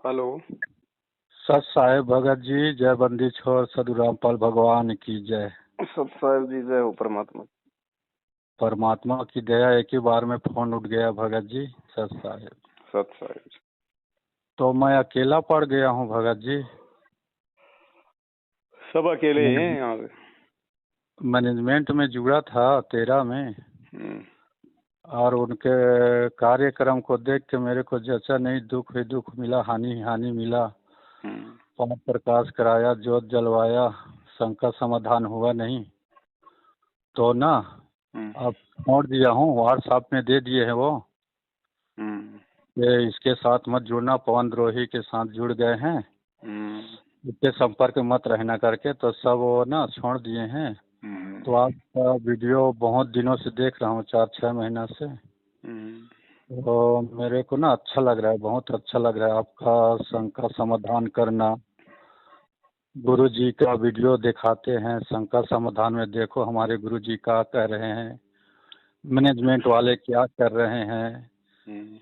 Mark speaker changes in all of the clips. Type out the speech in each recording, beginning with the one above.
Speaker 1: Hello.
Speaker 2: सत साहेब भगत जी, जय बंदी छोड़ साधु रामपाल भगवान की जय।
Speaker 1: सत साहेब जी, जय हो परमात्मा।
Speaker 2: परमात्मा की दया, एक ही बार में फोन उठ गया भगत जी। सत साहेब।
Speaker 1: सत साहेब।
Speaker 2: तो मैं अकेला पड़ गया हूँ भगत जी।
Speaker 1: सब अकेले हैं यहाँ पे।
Speaker 2: मैनेजमेंट में जुड़ा था 13 में, और उनके कार्यक्रम को देख के मेरे को जैसा नहीं, दुख ही दुख मिला, हानि ही हानि मिला। पाठ प्रकाश कराया, ज्योत जलवाया, शंका समाधान हुआ नहीं, तो ना अब छोड़ दिया हूँ। व्हाट्सएप में दे दिए हैं वो कि इसके साथ मत जुड़ना, पवन द्रोही के साथ जुड़ गए हैं, इसके संपर्क में मत रहना करके, तो सब वो ना छोड़ दिए हैं। तो आपका वीडियो बहुत दिनों से देख रहा हूँ, 4-6 महीना से। तो मेरे को ना अच्छा लग रहा है, बहुत अच्छा लग रहा है आपका शंका समाधान करना। गुरु जी का वीडियो दिखाते हैं शंका समाधान में, देखो हमारे गुरु जी क्या कह रहे हैं, मैनेजमेंट वाले क्या कर रहे हैं,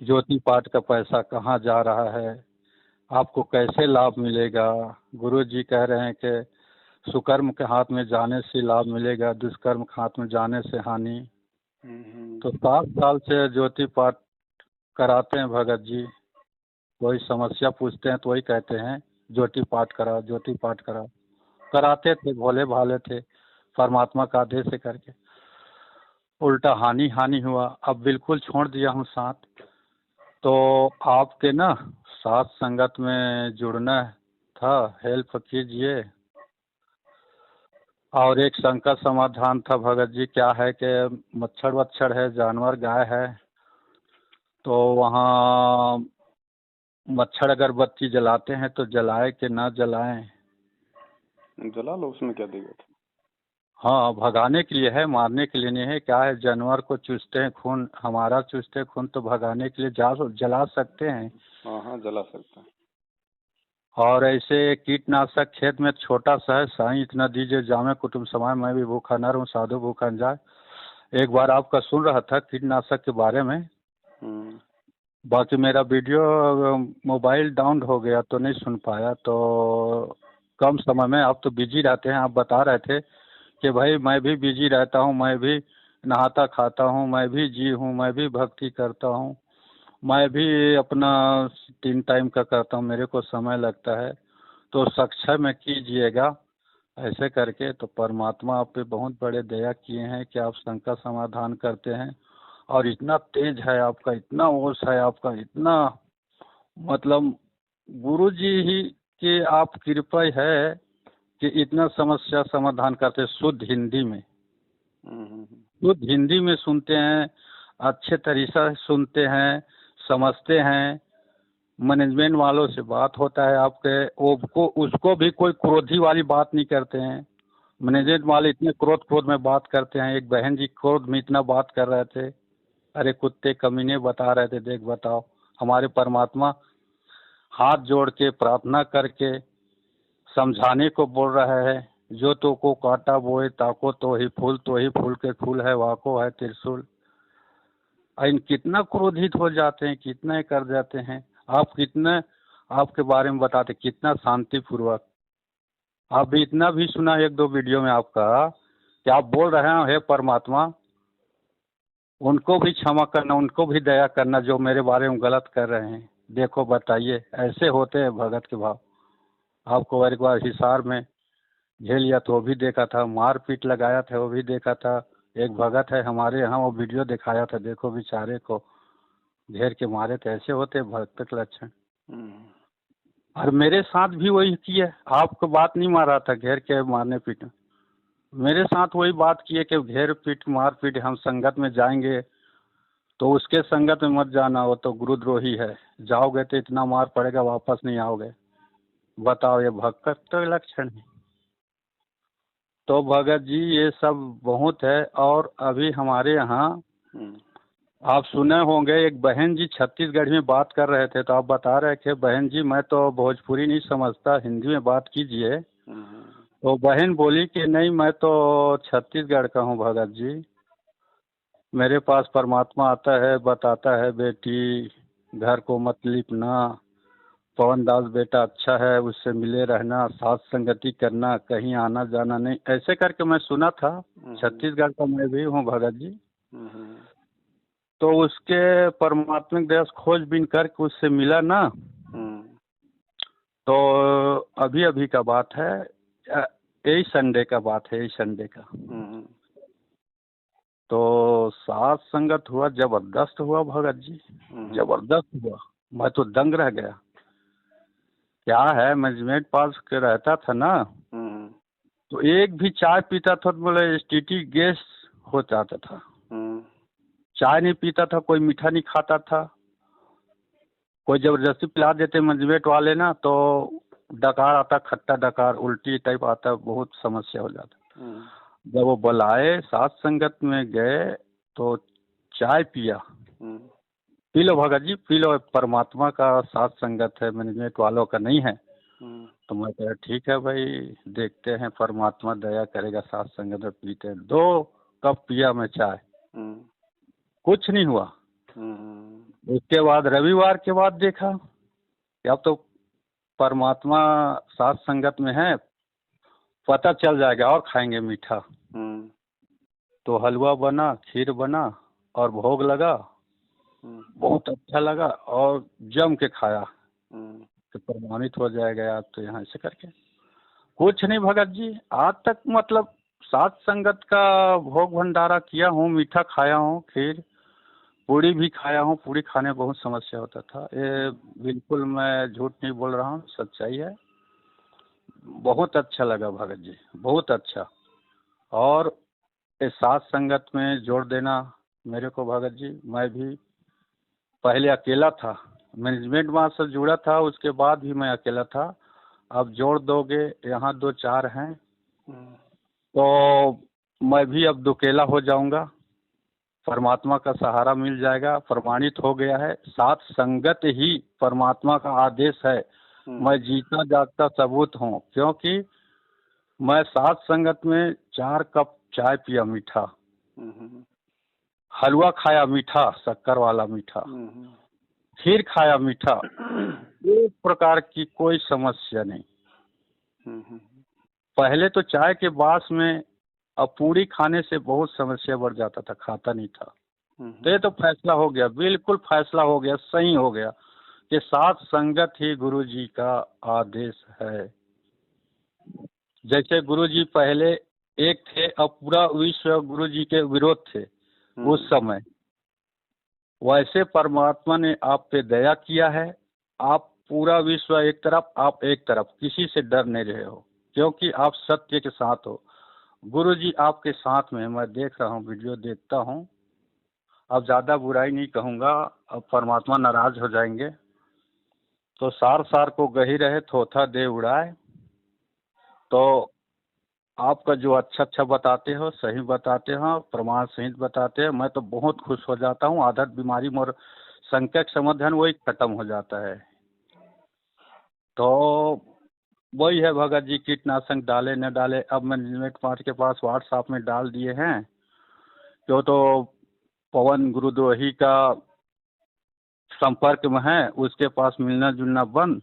Speaker 2: ज्योति पाठ का पैसा कहाँ जा रहा है, आपको कैसे लाभ मिलेगा। गुरु जी कह रहे हैं कि सुकर्म के हाथ में जाने से लाभ मिलेगा, दुष्कर्म के हाथ में जाने से हानि। तो 7 साल से ज्योति पाठ कराते हैं भगत जी। कोई समस्या पूछते हैं तो वही कहते हैं ज्योति पाठ करा, ज्योति पाठ करा। कराते थे, भोले भाले थे, परमात्मा का आदेश से करके। उल्टा हानि हानि हुआ। अब बिल्कुल छोड़ दिया हूँ साथ। तो आपके ना साथ संगत में जुड़ना था, हेल्प कीजिए। और एक शंका समाधान था भगत जी, क्या है कि मच्छर वच्छर है, जानवर गाय है, तो वहाँ मच्छर अगरबत्ती जलाते हैं तो जलाए कि ना जलाएं?
Speaker 1: जला लो, उसमें क्या दिक्कत।
Speaker 2: हाँ, भगाने के लिए है, मारने के लिए नहीं है। क्या है, जानवर को चूसते हैं खून, हमारा चूसते हैं खून, तो भगाने के लिए जला सकते हैं।
Speaker 1: हाँ हाँ, जला सकते हैं।
Speaker 2: और ऐसे कीटनाशक खेत में छोटा सा है, साईं इतना दीजिए जामे कुटुम्ब समाए, मैं भी भूखा न रहूं साधु भूखा न जाए। एक बार आपका सुन रहा था कीटनाशक के बारे में, बाकी मेरा वीडियो मोबाइल डाउन हो गया तो नहीं सुन पाया। तो कम समय में, आप तो बिजी रहते हैं, आप बता रहे थे कि भाई मैं भी बिजी रहता हूँ, मैं भी नहाता खाता हूँ, मैं भी जी हूँ, मैं भी भक्ति करता हूँ, मैं भी अपना 3 टाइम का करता हूँ, मेरे को समय लगता है, तो सक्षम में कीजिएगा ऐसे करके। तो परमात्मा आप पे बहुत बड़े दया किए हैं कि आप शंका समाधान करते हैं। और इतना तेज है आपका, इतना होश है आपका, इतना मतलब गुरु जी ही की आप कृपा है कि इतना समस्या समाधान करते हैं शुद्ध हिंदी में। शुद्ध हिंदी में सुनते हैं, अच्छे तरीके से सुनते हैं, समझते हैं। मैनेजमेंट वालों से बात होता है आपके, वो उसको भी कोई क्रोधी वाली बात नहीं करते हैं। मैनेजमेंट वाले इतने क्रोध में बात करते हैं। एक बहन जी क्रोध में इतना बात कर रहे थे, अरे कुत्ते कमीने बता रहे थे, देख बताओ हमारे परमात्मा हाथ जोड़ के प्रार्थना करके समझाने को बोल रहा है। जो तो को काटा बोए ताको तो ही फूल के फूल है, वाको है त्रिशूल। इन कितना क्रोधित हो जाते हैं, कितना कर जाते हैं। आप कितना, आपके बारे में बताते कितना शांतिपूर्वक। आप भी इतना भी सुना 1-2 वीडियो में आपका कि आप बोल रहे हैं हे परमात्मा उनको भी क्षमा करना, उनको भी दया करना जो मेरे बारे में गलत कर रहे हैं। देखो बताइए, ऐसे होते हैं भगत के भाव। आपको एक बार हिसार में झेल लिया तो वो भी देखा था, मार पीट लगाया था वो भी देखा था। एक भगत है हमारे यहाँ, वो वीडियो दिखाया था, देखो बेचारे को घेर के मारे थे। ऐसे होते भक्त के लक्षण। और मेरे साथ भी वही किया। आपको बात नहीं मारा था घेर के मारने पीटने, मेरे साथ वही बात किए कि घेर पीट मार पीट, हम संगत में जाएंगे तो उसके संगत में मत जाना, वो तो गुरुद्रोही है, जाओगे तो इतना मार पड़ेगा वापस नहीं आओगे। बताओ, ये भक्त तो लक्षण है। तो भगत जी ये सब बहुत है। और अभी हमारे यहाँ आप सुने होंगे, एक बहन जी छत्तीसगढ़ में बात कर रहे थे, तो आप बता रहे थे बहन जी मैं तो भोजपुरी नहीं समझता, हिंदी में बात कीजिए। तो बहन बोली कि नहीं मैं तो छत्तीसगढ़ का हूँ भगत जी, मेरे पास परमात्मा आता है बताता है बेटी घर को मत लिपना, पवन दास बेटा अच्छा है, उससे मिले रहना, साथ संगति करना, कहीं आना जाना नहीं, ऐसे करके मैं सुना था। छत्तीसगढ़ का मैं भी हूँ भगत जी। तो उसके परमात्मिक दया से खोजबीन करके उससे मिला ना, तो अभी अभी का बात है, यही संडे का बात है, यही संडे का। तो साथ संगत हुआ, जबरदस्त हुआ भगत जी, जबरदस्त हुआ। मैं तो दंग रह गया। क्या है, मैनेजमेंट पास के रहता था ना, तो एक भी चाय पीता था तो बोले एसटीटी गैस हो जाता था। चाय नहीं पीता था, कोई मीठा नहीं खाता था, कोई जबरदस्ती पिला देते मैनेजमेंट वाले ना, तो डकार आता, खट्टा डकार, उल्टी टाइप आता, बहुत समस्या हो जाता। जब वो बुलाए, साथ संगत में गए तो चाय पिया। P low Bhagat ji, P low, परमात्मा का साथ संगत है, मैनेजमेंट वालों का नहीं है। तो मैं कहा ठीक है भाई, देखते हैं, परमात्मा दया करेगा, साथ संगत में पीते हैं। 2 कप पिया मैं चाय, कुछ नहीं हुआ। उसके बाद रविवार के बाद देखा कि अब तो परमात्मा साथ संगत में है, पता चल जाएगा और खाएंगे मीठा। तो हलवा बना, खीर बना और भोग लगा, बहुत अच्छा लगा और जम के खाया कि प्रमाणित हो जाएगा यार। तो यहाँ से करके कुछ नहीं भगत जी, आज तक मतलब साथ संगत का भोग भंडारा किया हूँ, मीठा खाया हूँ, खीर पूड़ी भी खाया हूँ। पूड़ी खाने में बहुत समस्या होता था, ये बिल्कुल मैं झूठ नहीं बोल रहा हूँ, सच्चाई है। बहुत अच्छा लगा भगत जी, बहुत अच्छा। और इस साथ संगत में जोड़ देना मेरे को भगत जी, मैं भी पहले अकेला था, मैनेजमेंट वहाँ से जुड़ा था, उसके बाद भी मैं अकेला था। अब जोड़ दोगे, यहाँ 2-4 हैं, तो मैं भी अब दुकेला हो जाऊंगा, परमात्मा का सहारा मिल जाएगा। प्रमाणित हो गया है, साथ संगत ही परमात्मा का आदेश है। मैं जीता जागता सबूत हूँ, क्योंकि मैं साथ संगत में 4 कप चाय पिया मीठा, हलवा खाया मीठा, शक्कर वाला मीठा, खीर खाया मीठा, एक प्रकार की कोई समस्या नहीं। पहले तो चाय के बास में अब पूरी खाने से बहुत समस्या बढ़ जाता था, खाता नहीं था। तो ये तो फैसला हो गया, बिल्कुल फैसला हो गया, सही हो गया कि साथ संगत ही गुरु जी का आदेश है। जैसे गुरु जी पहले एक थे, अब पूरा विश्व गुरु जी के विरोध थे उस समय, वैसे परमात्मा ने आप पे दया किया है। आप पूरा विश्व एक तरफ, आप एक तरफ, किसी से डर नहीं रहे हो, क्योंकि आप सत्य के साथ हो। गुरु जी आपके साथ में, मैं देख रहा हूँ, वीडियो देखता हूँ। अब ज़्यादा बुराई नहीं कहूँगा, अब परमात्मा नाराज हो जाएंगे। तो सार सार को गही रहे, थोथा दे उड़ाए। तो आपका जो अच्छा अच्छा बताते हो, सही बताते हो, प्रमाण सहित बताते हो, मैं तो बहुत खुश हो जाता हूँ। आदत बीमारी मोर संकट समाधान वही खत्म हो जाता है। तो वही है भगत जी, कीटनाशक डाले न डाले, अब मैनेजमेंट पार्ट के पास व्हाट्सएप में डाल दिए हैं। तो पवन गुरुद्रोही का संपर्क में है, उसके पास मिलना जुलना बंद।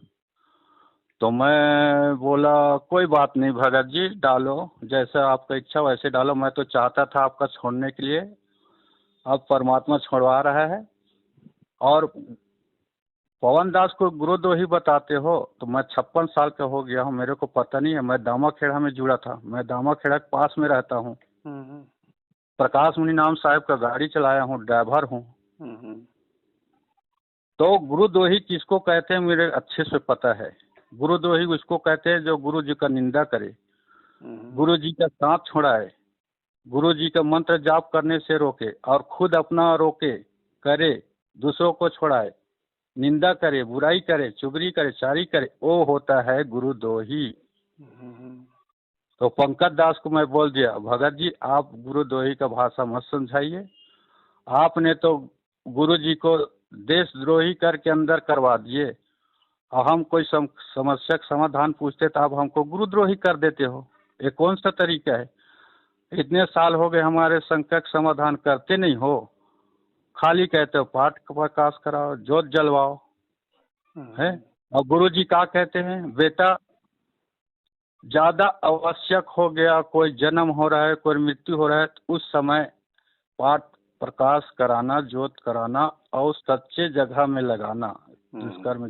Speaker 2: तो मैं बोला कोई बात नहीं भगत जी, डालो, जैसा आपका इच्छा वैसे डालो। मैं तो चाहता था आपका छोड़ने के लिए, अब परमात्मा छोड़वा रहा है। और पवन दास को गुरुद्रोही बताते हो, तो मैं 56 साल का हो गया हूँ, मेरे को पता नहीं है। मैं दामाखेड़ा में जुड़ा था, मैं दामाखेड़ा के पास में रहता हूँ। प्रकाश मुनि नाम साहब का गाड़ी चलाया हूँ, ड्राइवर हूँ। तो गुरुद्रोही किसको कहते हैं मेरे अच्छे से पता है। गुरुद्रोही उसको कहते हैं जो गुरु जी का निंदा करे, गुरु जी का साथ छोड़ाए, गुरु जी का मंत्र जाप करने से रोके और खुद अपना रोके करे, दूसरों को छोड़ाए, निंदा करे, बुराई करे, चुगली करे, चारी करे, वो होता है गुरुद्रोही। तो पंकज दास को मैं बोल दिया, भगत जी आप गुरुद्रोही का भाषा मत समझाइए। आपने तो गुरु जी को देशद्रोही करके अंदर करवा दिए, और हम कोई समस्या का समाधान पूछते तो आप हमको गुरुद्रोही कर देते हो। ये कौन सा तरीका है? इतने साल हो गए हमारे संकट समाधान करते नहीं हो, खाली कहते हो पाठ प्रकाश कराओ, ज्योत जलवाओ, है और गुरु जी क्या कहते हैं, बेटा ज्यादा आवश्यक हो गया, कोई जन्म हो रहा है, कोई मृत्यु हो रहा है, तो उस समय पाठ प्रकाश कराना, ज्योत कराना और सच्चे जगह में लगाना। दुष्कर्म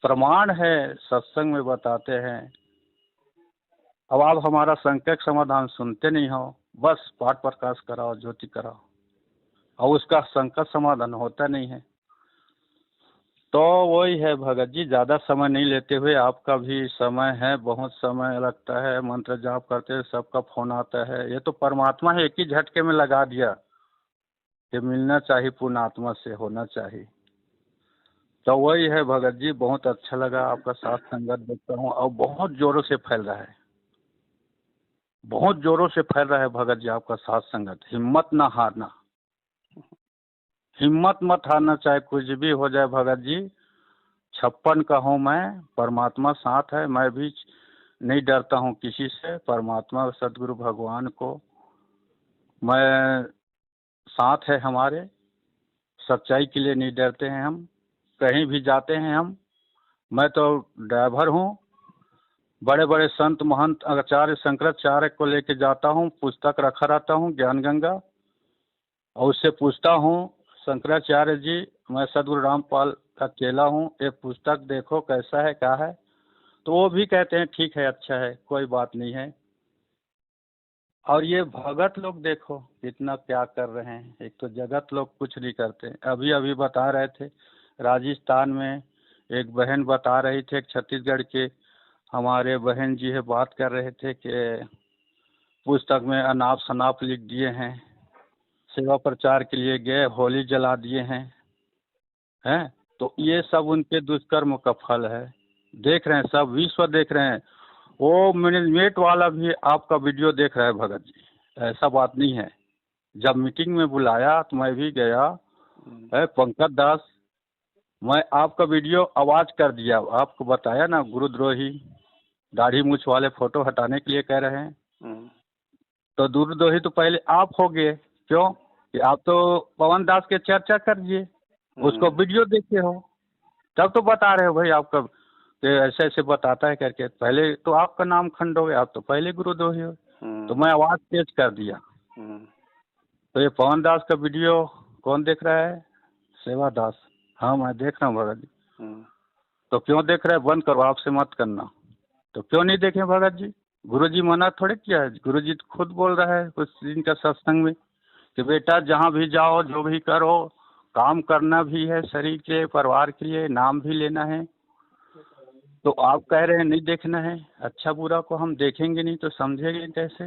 Speaker 2: प्रमाण है, सत्संग में बताते हैं। अब आप हमारा संकट समाधान सुनते नहीं हो, बस पाठ प्रकाश कराओ, ज्योति कराओ, और उसका संकट समाधान होता नहीं है। तो वही है भगत जी, ज़्यादा समय नहीं लेते हुए, आपका भी समय है, बहुत समय लगता है, मंत्र जाप करते सबका फोन आता है। ये तो परमात्मा है, एक ही झटके में लगा दिया कि मिलना चाहिए, पूर्ण आत्मा से होना चाहिए। तो वही है भगत जी, बहुत अच्छा लगा आपका साथ संगत देखता हूँ, और बहुत जोरों से फैल रहा है, बहुत जोरों से फैल रहा है भगत जी आपका साथ संगत। हिम्मत ना हारना, हिम्मत मत हारना, चाहे कुछ भी हो जाए भगत जी। 56 का हूँ मैं, परमात्मा साथ है, मैं भी नहीं डरता हूँ किसी से। परमात्मा सदगुरु भगवान को मैं साथ है हमारे, सच्चाई के लिए नहीं डरते हैं हम, कहीं भी जाते हैं हम। मैं तो ड्राइवर हूँ, बड़े बड़े संत महंत आचार्य शंकराचार्य को लेके जाता हूँ, पुस्तक रखा रहता हूँ ज्ञान गंगा, और उससे पूछता हूँ, शंकराचार्य जी मैं सदगुरु रामपाल का चेला हूँ, ये पुस्तक देखो कैसा है क्या है, तो वो भी कहते हैं ठीक है, अच्छा है, कोई बात नहीं है। और ये भगत लोग देखो कितना क्या कर रहे हैं, एक तो जगत लोग कुछ नहीं करते। अभी अभी बता रहे थे राजस्थान में एक बहन बता रही थी, एक छत्तीसगढ़ के हमारे बहन जी है, बात कर रहे थे कि पुस्तक में अनाप शनाप लिख दिए हैं, सेवा प्रचार के लिए गए, होली जला दिए हैं। तो ये सब उनके दुष्कर्म का फल है, देख रहे हैं, सब विश्व देख रहे हैं। वो मैनेजमेंट वाला भी आपका वीडियो देख रहा है भगत जी, ऐसा बात नहीं है। जब मीटिंग में बुलाया तो मैं भी गया है, पंकज दास, मैं आपका वीडियो आवाज कर दिया, आपको बताया ना, गुरुद्रोही दाढ़ी मूछ वाले फोटो हटाने के लिए कह रहे हैं। तो गुरुद्रोही तो पहले आप हो गए, क्यों कि आप तो पवन दास के चर्चा करिए, उसको वीडियो देखे हो, तब तो बता रहे हो भाई आपका कि ऐसे ऐसे बताता है करके। पहले तो आपका नाम खंड हो गया, आप तो पहले गुरुद्रोही हो, तो मैं आवाज तेज कर दिया। तो ये पवन दास का वीडियो कौन देख रहा है? सेवा दास। हाँ मैं देख रहा हूँ भगत जी। तो क्यों देख रहे हैं? बंद करो, आपसे मत करना। तो क्यों नहीं देखें भगत जी? गुरु जी मना थोड़े किया है, गुरु जी तो खुद बोल रहा है कुछ दिन का सत्संग में कि बेटा जहाँ भी जाओ, जो भी करो, काम करना भी है, शरीर के परिवार के लिए, नाम भी लेना है। तो आप कह रहे हैं नहीं देखना है, अच्छा बुरा को हम देखेंगे नहीं तो समझेंगे कैसे?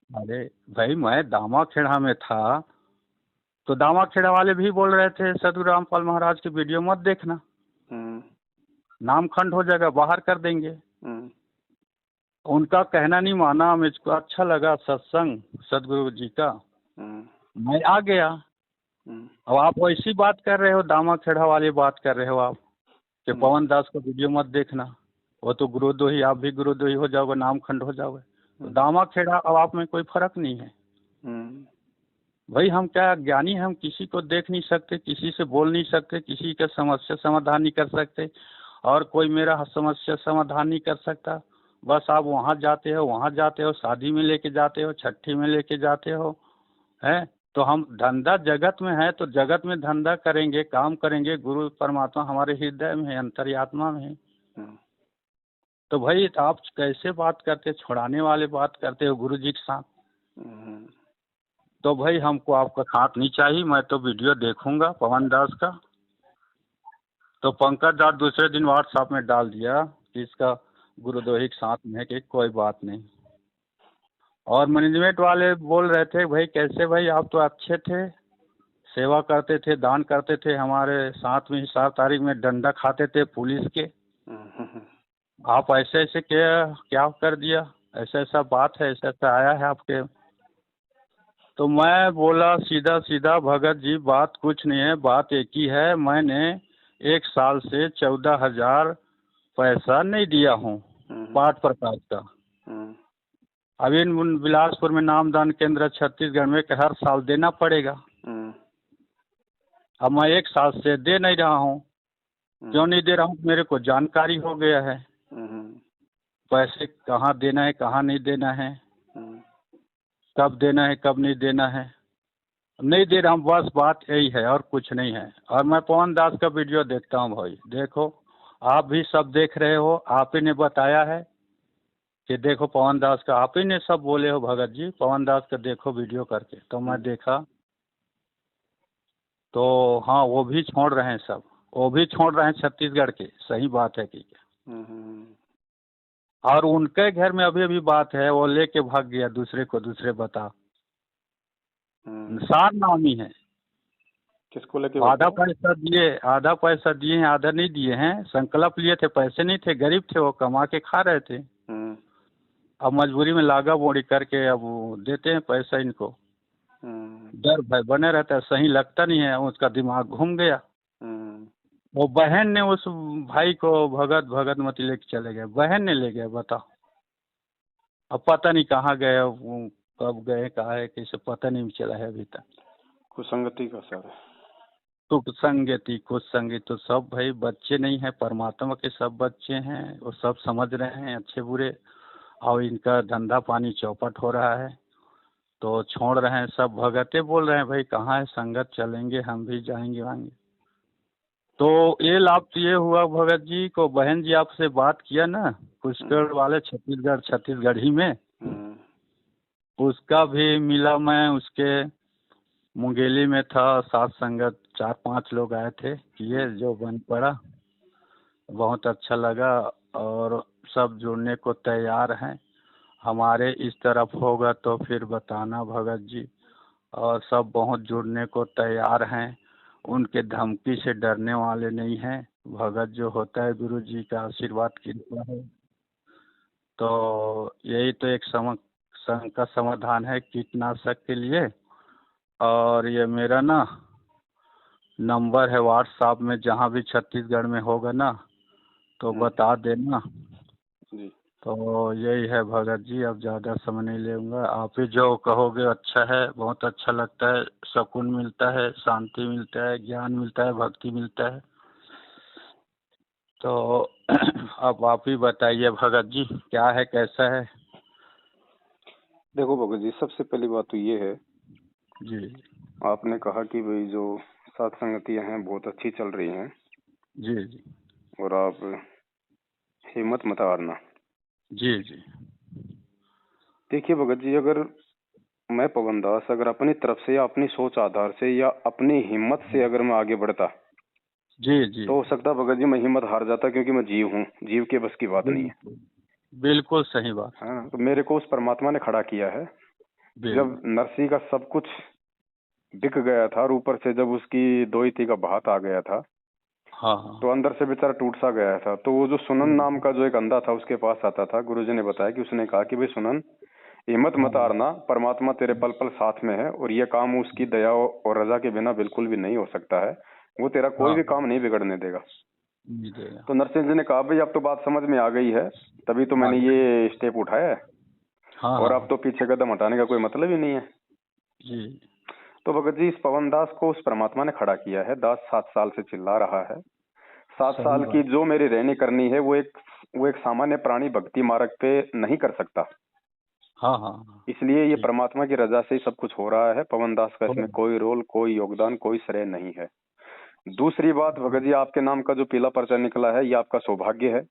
Speaker 2: अरे भाई मैं दामाखेड़ा में था, तो दामाखेड़ा वाले भी बोल रहे थे सदगुरु रामपाल महाराज की वीडियो मत देखना, नाम खंड हो जाएगा, बाहर कर देंगे। उनका कहना नहीं माना, मुझको अच्छा लगा सत्संग सदगुरु जी का, मैं आ गया। अब आप वैसी बात कर रहे हो, दामाखेड़ा वाली बात कर रहे हो आप कि पवन दास का वीडियो मत देखना, वो तो गुरुद्रोही, आप भी गुरुद्रोही हो जाओगे, नाम खंड हो जाओगे। तो दामाखेड़ा अब आप में कोई फर्क नहीं है भाई। हम क्या ज्ञानी हैं, हम किसी को देख नहीं सकते, किसी से बोल नहीं सकते, किसी का समस्या समाधान नहीं कर सकते, और कोई मेरा समस्या समाधान नहीं कर सकता। बस आप वहाँ जाते हो, वहाँ जाते हो, शादी में लेके जाते हो, छठी में लेके जाते हो, हैं। तो हम धंधा जगत में है, तो जगत में धंधा करेंगे, काम करेंगे। गुरु परमात्मा हमारे हृदय में है, अंतर्यात्मा में है। तो भाई आप कैसे बात करते, छुड़ाने वाले बात करते हो गुरु जी के साथ। तो भाई हमको आपका साथ नहीं चाहिए, मैं तो वीडियो देखूंगा पवन दास का। तो पंकज दास दूसरे दिन व्हाट्सएप में डाल दिया कि इसका गुरुद्रोही के साथ में है, कि कोई बात नहीं। और मैनेजमेंट वाले बोल रहे थे भाई कैसे भाई, आप तो अच्छे थे, सेवा करते थे, दान करते थे, हमारे साथ में 7 तारीख में डंडा खाते थे पुलिस के, आप ऐसे ऐसे क्या कर दिया, ऐसा ऐसा बात है, ऐसा ऐसा आया है आपके। तो मैं बोला सीधा सीधा, भगत जी बात कुछ नहीं है, बात एक ही है, मैंने 1 साल से 14,000 पैसा नहीं दिया हूँ पाठ प्रकाश का। अभी बिलासपुर में नामदान केंद्र छत्तीसगढ़ में हर साल देना पड़ेगा, अब मैं 1 साल से दे नहीं रहा हूँ। क्यों नहीं दे रहा हूँ? मेरे को जानकारी हो गया है, पैसे कहाँ देना है, कहाँ नहीं देना है, कब देना है, कब नहीं देना है। नहीं दे रहा हूँ, बस बात यही है और कुछ नहीं है। और मैं पवन दास का वीडियो देखता हूँ भाई, देखो आप भी सब देख रहे हो, आप ही ने बताया है कि देखो पवन दास का, आप ही ने सब बोले हो भगत जी पवन दास का देखो वीडियो करके, तो मैं देखा तो हाँ वो भी छोड़ रहे हैं, सब वो भी छोड़ रहे हैं छत्तीसगढ़ के, सही बात है कि। और उनके घर में अभी अभी बात है, वो लेके भाग गया दूसरे को, दूसरे बता निशान नामी है।
Speaker 1: किसको लेके
Speaker 2: आधा पैसा दिए, आधा पैसा दिए हैं, आधा नहीं दिए हैं। संकल्प लिए थे, पैसे नहीं थे, गरीब थे, वो कमा के खा रहे थे। अब मजबूरी में लागा बोड़ी करके अब वो देते हैं पैसा इनको। डर भय बने रहता है, सही लगता नहीं है, उसका दिमाग घूम गया। वो बहन ने उस भाई को भगत भगत मत लेके चले गए, बहन ने ले गया, बताओ। अब पता नहीं कहाँ गए, वो कब गए, कहाँ है, कैसे पता नहीं चला है अभी तक।
Speaker 1: कुसंगति का सर।
Speaker 2: कुसंगति कुसंगति तो सब भाई बच्चे नहीं है, परमात्मा के सब बच्चे हैं, वो सब समझ रहे हैं अच्छे बुरे। और इनका धंधा पानी चौपट हो रहा है तो छोड़ रहे हैं सब। भगते बोल रहे हैं भाई कहाँ है संगत, चलेंगे हम भी, जाएंगे आएंगे। तो ये लाभ तो ये हुआ भगत जी को, बहन जी आपसे बात किया ना पुष्कर वाले छत्तीसगढ़ ही में, उसका भी मिला। मैं उसके मुंगेली में था, सात संगत 4-5 लोग आए थे, ये जो बन पड़ा, बहुत अच्छा लगा। और सब जुड़ने को तैयार हैं, हमारे इस तरफ होगा तो फिर बताना भगत जी। और सब बहुत जुड़ने को तैयार हैं, उनके धमकी से डरने वाले नहीं हैं। भगत जो होता है गुरु जी का आशीर्वाद कृपा है। तो यही तो एक संकट समाधान है कीटनाशक के लिए। और ये मेरा ना नंबर है व्हाट्सएप में, जहाँ भी छत्तीसगढ़ में होगा ना तो बता देना
Speaker 1: जी।
Speaker 2: तो यही है भगत जी, अब ज़्यादा समय नहीं लूँगा। आप ही जो कहोगे अच्छा है, बहुत अच्छा लगता है, सुकून मिलता है, शांति मिलता है, ज्ञान मिलता है, भक्ति मिलता है। तो अब आप ही बताइए भगत जी, क्या है कैसा है?
Speaker 1: देखो भगत जी, सबसे पहली बात तो ये है
Speaker 2: जी
Speaker 1: आपने कहा कि भाई जो सत्संगतियां हैं बहुत अच्छी चल रही हैं
Speaker 2: जी जी
Speaker 1: और आप हिम्मत मत हारना।
Speaker 2: जी जी
Speaker 1: देखिए भगत जी, अगर मैं पवन दास अगर अपनी तरफ से या अपनी सोच आधार से या अपनी हिम्मत से अगर मैं आगे बढ़ता
Speaker 2: जी जी
Speaker 1: तो हो सकता भगत जी मैं हिम्मत हार जाता, क्योंकि मैं जीव हूँ, जीव के बस की बात नहीं है।
Speaker 2: बिल्कुल सही बात।
Speaker 1: हाँ, तो मेरे को उस परमात्मा ने खड़ा किया है। जब नरसी का सब कुछ बिक गया था और ऊपर से जब उसकी दोहिती का भात आ गया था,
Speaker 2: हाँ
Speaker 1: तो अंदर से बेचारा टूट सा गया था। तो वो जो सुनन नाम का जो एक अंधा था उसके पास आता था, गुरुजी ने बताया कि उसने कहा कि भाई सुनन, हिम्मत मत हारना, परमात्मा तेरे पल पल साथ में है और ये काम उसकी दया और रजा के बिना बिल्कुल भी नहीं हो सकता है, वो तेरा कोई भी काम नहीं बिगड़ने देगा। तो नरसिंह जी ने कहा भाई अब तो बात समझ में आ गई है, तभी तो मैंने ये स्टेप उठाया है, और अब तो पीछे कदम हटाने का कोई मतलब ही नहीं है।
Speaker 2: जी।
Speaker 1: तो भगत जी इस पवन दास को उस परमात्मा ने खड़ा किया है। दास 7 साल से चिल्ला रहा है। 7 साल की जो मेरी रहनी करनी है वो एक सामान्य प्राणी भक्ति मार्ग पे नहीं कर सकता।
Speaker 2: हाँ।
Speaker 1: इसलिए ये परमात्मा की रजा से ही सब कुछ हो रहा है। पवन दास का इसमें कोई रोल, कोई योगदान, कोई श्रेय नहीं है। दूसरी बात भगत जी, आपके नाम का जो पीला पर्चा निकला है ये आपका सौभाग्य है।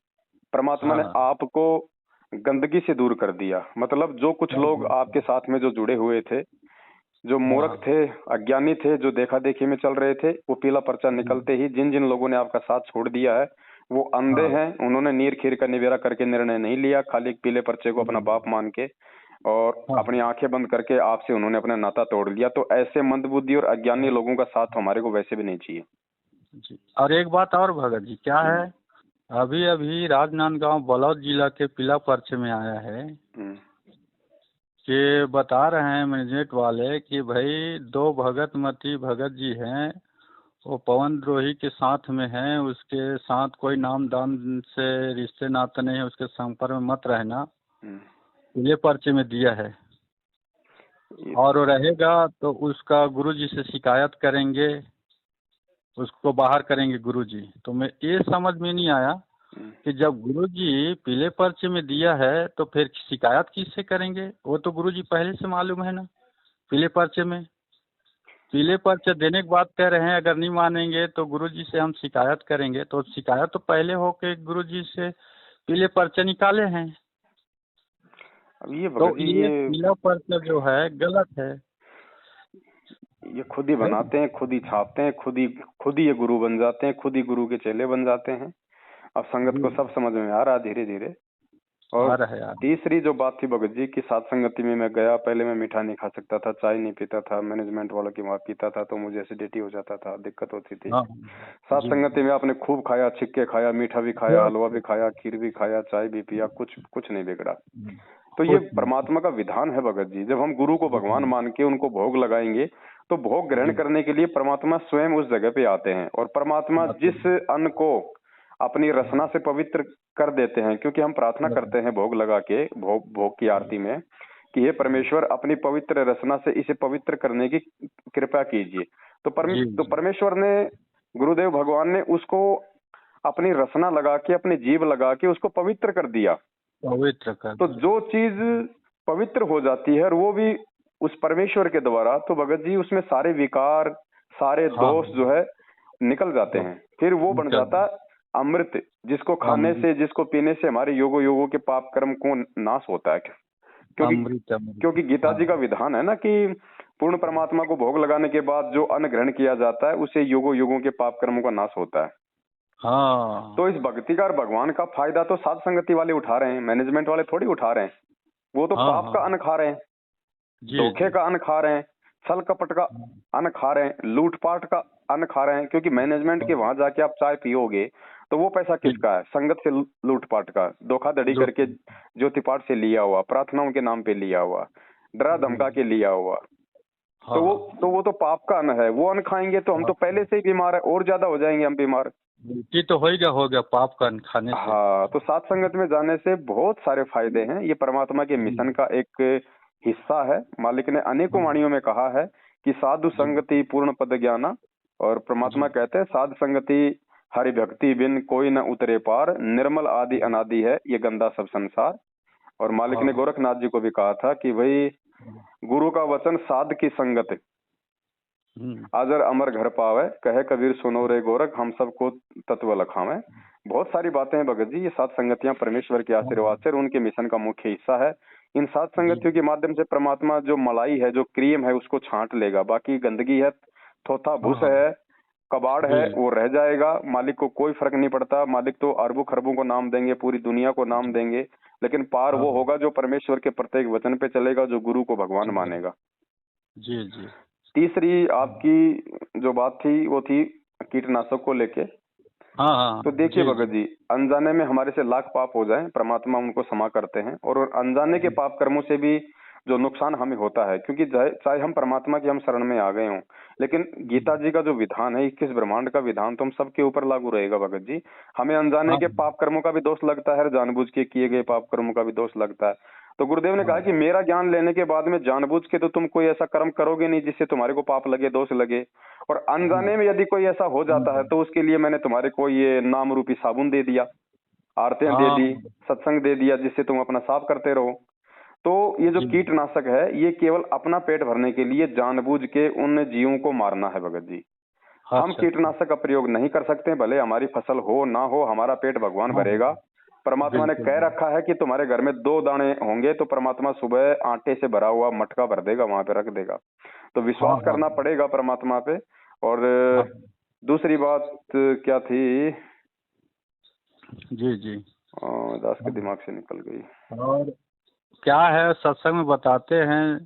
Speaker 1: परमात्मा ने आपको गंदगी से दूर कर दिया। मतलब जो कुछ लोग आपके साथ में जो जुड़े हुए थे, जो मूर्ख थे, अज्ञानी थे, जो देखा देखी में चल रहे थे, वो पीला पर्चा निकलते ही जिन जिन लोगों ने आपका साथ छोड़ दिया है वो अंधे हैं। उन्होंने नीर खीर का निवेरा करके निर्णय नहीं लिया, खाली पीले पर्चे को अपना बाप मान के और अपनी आंखें बंद करके आपसे उन्होंने अपना नाता तोड़ लिया। तो ऐसे मंदबुद्धि और अज्ञानी लोगों का साथ हमारे को वैसे भी नहीं चाहिए
Speaker 2: जी। और एक बात और भगत जी, क्या है, अभी अभी राजनांदगांव बलौद जिला के पीला पर्चे में आया है कि बता रहे हैं मैनेजमेंट वाले कि भाई 2 भगत जी हैं, वो पवन द्रोही के साथ में हैं, उसके साथ कोई नाम दान से रिश्ते नाते नहीं है, उसके संपर्क में मत रहना, पीले पर्चे में दिया है। और रहेगा तो उसका गुरुजी से शिकायत करेंगे उसको बाहर करेंगे गुरुजी। तो मैं ये समझ में नहीं आया कि जब गुरुजी पीले पर्चे में दिया है तो फिर शिकायत किससे करेंगे? वो तो गुरुजी पहले से मालूम है ना, पीले पर्चे में। पीले पर्चे देने के बाद कह रहे हैं अगर नहीं मानेंगे तो गुरुजी से हम शिकायत करेंगे। तो शिकायत तो पहले हो के गुरुजी से पीले पर्चे निकाले हैं।
Speaker 1: अब ये
Speaker 2: तो
Speaker 1: भगत जी
Speaker 2: ये पीला पर्चा जो है गलत है।
Speaker 1: ये खुद ही बनाते हैं, खुद ही छापते हैं, खुद ही ये गुरु बन जाते हैं, खुद ही गुरु के चेले बन जाते हैं। अब संगत को सब समझ में आ रहा है धीरे धीरे।
Speaker 2: आ
Speaker 1: और
Speaker 2: रहा है यार।
Speaker 1: तीसरी जो बात थी भगत जी की साथ संगति में मैं गया, पहले मैं मीठा नहीं खा सकता था, चाय नहीं पीता था, मैनेजमेंट वालों की वहाँ पीता था तो मुझे एसिडिटी हो जाता था, दिक्कत होती थी।
Speaker 2: हाँ
Speaker 1: साथ
Speaker 2: जी।
Speaker 1: संगति में आपने खूब खाया, छिक्के खाया, मीठा भी खाया, हलवा भी खाया, खीर भी खाया, चाय भी पिया, कुछ नहीं बिगड़ा। तो ये परमात्मा का विधान है भगत जी। जब हम गुरु को भगवान मान के उनको भोग लगाएंगे तो भोग ग्रहण करने के लिए परमात्मा स्वयं उस जगह पे आते हैं। और परमात्मा जिस अन्न को अपनी रसना से पवित्र कर देते हैं, क्योंकि हम प्रार्थना करते हैं भोग लगा के, भोग की आरती में कि हे परमेश्वर अपनी पवित्र रसना से इसे पवित्र करने की कृपा कीजिए। तो परमेश्वर ने, गुरुदेव भगवान ने उसको अपनी रसना लगा के, अपनी जीभ लगा के उसको पवित्र कर दिया।
Speaker 2: पवित्र कर।
Speaker 1: तो जो चीज पवित्र हो जाती है और वो भी उस परमेश्वर के द्वारा, तो भगत जी उसमें सारे विकार, सारे दोष जो है निकल जाते हैं। फिर वो बन जाता है अमृत, जिसको खाने से, जिसको पीने से हमारे योगो योगों के पाप कर्म को नाश होता है। क्योंकि गीता जी का विधान है ना कि पूर्ण परमात्मा को भोग लगाने के बाद जो अन्न ग्रहण किया जाता है उससे योगो योगों के पाप कर्मों का नाश होता है।
Speaker 2: हाँ।
Speaker 1: तो इस भक्ति का और भगवान का फायदा तो साध संगति वाले उठा रहे हैं, मैनेजमेंट वाले थोड़ी उठा रहे हैं। वो तो पाप का अन्न खा रहे हैं, धोखे का अन्न खा रहे हैं, छल कपट का अन्न खा रहे हैं, लूटपाट का अन्न खा रहे हैं। क्योंकि मैनेजमेंट के वहां जाके आप चाय पियोगे तो वो पैसा किसका है? संगत से लूटपाट का, धोखाधड़ी करके ज्योतिपाठ से लिया हुआ, प्रार्थनाओं के नाम पे लिया हुआ, डरा धमका के लिया हुआ। तो वो तो पाप का अन्न है। वो अन्न खाएंगे तो हम तो पहले से ही बीमार है, और ज्यादा हो जाएंगे हम बीमार।
Speaker 2: तो हो गया पाप का अन्न खाने से।
Speaker 1: हाँ, तो साथ संगत में जाने से बहुत सारे फायदे हैं। ये परमात्मा के मिशन का एक हिस्सा है। मालिक ने अनेकों वाणियों में कहा है कि साधु संगति पूर्ण पद ज्ञाना, और परमात्मा कहते हैं साधु संगति हरि भक्ति बिन कोई न उतरे पार, निर्मल आदि अनादि है ये गंदा सब संसार। और मालिक ने गोरखनाथ जी को भी कहा था कि भाई गुरु का वचन साध की संगत अजर अमर घर पावे, कहे कबीर सुनो रे गोरख हम सबको तत्व लखावे। बहुत सारी बातें हैं भगत जी। ये सात संगतियां परमेश्वर के आशीर्वाद से उनके मिशन का मुख्य हिस्सा है। इन सात संगतियों के माध्यम से परमात्मा जो मलाई है, जो क्रीम है, उसको छांट लेगा। बाकी गंदगी है, थोथा भूस है, कबाड़ है, वो रह जाएगा। मालिक को कोई फर्क नहीं पड़ता। मालिक तो अरबों खरबों को नाम देंगे, पूरी दुनिया को नाम देंगे, लेकिन पार वो होगा जो परमेश्वर के प्रत्येक वचन पे चलेगा, जो गुरु को भगवान मानेगा।
Speaker 2: जी जी।
Speaker 1: तीसरी आपकी जो बात थी वो थी कीटनाशक को लेके।
Speaker 2: हाँ।
Speaker 1: तो देखिए भगत जी, अनजाने में हमारे से लाख पाप हो जाएं, परमात्मा उनको क्षमा करते हैं। और अनजाने के पाप कर्मों से भी जो नुकसान हमें होता है, क्योंकि चाहे हम परमात्मा की हम शरण में आ गए हों, लेकिन गीता जी का जो विधान है, 21 ब्रह्मांड का विधान तो हम सबके ऊपर लागू रहेगा भगत जी। हमें अनजाने के पाप कर्मों का भी दोष लगता है, जानबूझ के किए गए पाप कर्मों का भी दोष लगता है। तो गुरुदेव ने कहा कि मेरा ज्ञान लेने के बाद में जानबूझ के तो तुम कोई ऐसा कर्म करोगे नहीं जिससे तुम्हारे को पाप लगे, दोष लगे। और अनजाने में यदि कोई ऐसा हो जाता है तो उसके लिए मैंने तुम्हारे को ये नाम रूपी साबुन दे दिया, आरतियां दे दी, सत्संग दे दिया, जिससे तुम अपना साफ करते रहो। तो ये जो कीटनाशक है, ये केवल अपना पेट भरने के लिए जानबूझ के उन जीवों को मारना है भगत जी। हम कीटनाशक का प्रयोग नहीं कर सकते, भले हमारी फसल हो ना हो, हमारा पेट भगवान भरेगा। परमात्मा ने कह रखा है कि तुम्हारे घर में 2 दाने होंगे तो परमात्मा सुबह आटे से भरा हुआ मटका भर देगा, वहां पे रख देगा। तो विश्वास करना पड़ेगा परमात्मा पे। और दूसरी बात क्या थी?
Speaker 2: जी
Speaker 1: दास के दिमाग से निकल गई।
Speaker 2: और क्या है, सत्संग में बताते हैं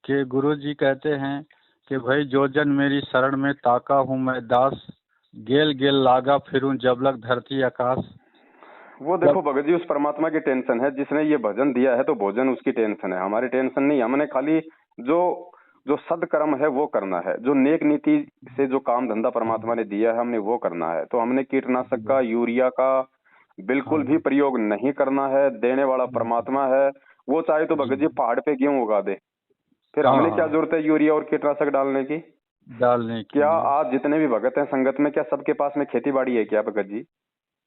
Speaker 2: कि गुरु जी कहते हैं कि भाई जो जन मेरी शरण में ताका हूँ मैं दास, गेल गेल लागा फिरूं जब लग धरती आकाश।
Speaker 1: वो देखो भगत जी, उस परमात्मा की टेंशन है। जिसने ये भजन दिया है तो भोजन उसकी टेंशन है, हमारी टेंशन नहीं। हमने खाली जो सदकर्म है वो करना है, जो नेक नीति से जो काम धंधा परमात्मा ने दिया है हमने वो करना है। तो हमने कीटनाशक का, यूरिया का बिल्कुल भी प्रयोग नहीं करना है। देने वाला परमात्मा है। वो चाहे तो भगत जी पहाड़ पे गेहूं उगा दे, फिर हमने क्या जरूरत है यूरिया और कीटनाशक डालने की?
Speaker 2: डालने के
Speaker 1: क्या
Speaker 2: लिए।
Speaker 1: आज जितने भी भगत हैं संगत में, क्या सबके पास में खेती बाड़ी है क्या भगत जी?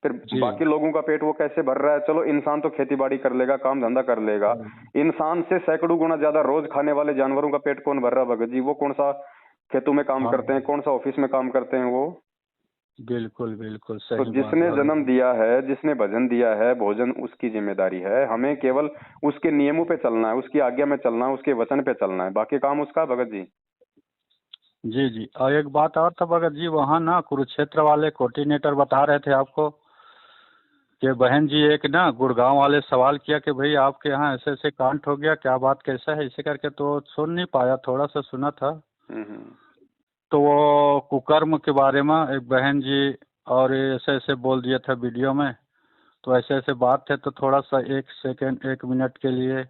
Speaker 1: फिर
Speaker 2: जी।
Speaker 1: बाकी लोगों का पेट वो कैसे भर रहा है? चलो इंसान तो खेती बाड़ी कर लेगा, काम धंधा कर लेगा, इंसान से सैकड़ों गुना ज्यादा रोज खाने वाले जानवरों का पेट कौन भर रहा है भगत जी? वो कौन सा खेतों में काम
Speaker 2: हाँ,
Speaker 1: करते हैं, कौन सा ऑफिस में काम करते हैं वो?
Speaker 2: बिल्कुल बिल्कुल
Speaker 1: तो
Speaker 2: सही बात
Speaker 1: जिसने
Speaker 2: भगत
Speaker 1: जन्म
Speaker 2: जी।
Speaker 1: दिया है, जिसने भजन दिया है, भोजन उसकी जिम्मेदारी है। हमें केवल उसके नियमों पे चलना है, उसकी आज्ञा में चलना है, उसके वचन पे चलना है, बाकी काम उसका है भगत जी।
Speaker 2: जी जी, और एक बात और था भगत जी, वहाँ ना कुरुक्षेत्र वाले कोऑर्डिनेटर बता रहे थे आपको कि बहन जी एक ना गुड़गांव वाले सवाल किया कि भाई आपके यहाँ ऐसे ऐसे कांड हो गया, क्या बात कैसा है इसे करके, तो सुन नहीं पाया, थोड़ा सा सुना था।
Speaker 1: हम्म।
Speaker 2: तो वो कुकर्म के बारे में एक बहन जी और ये ऐसे ऐसे बोल दिया था वीडियो में, तो ऐसे ऐसे बात है, तो थोड़ा सा 1 सेकंड 1 मिनट के लिए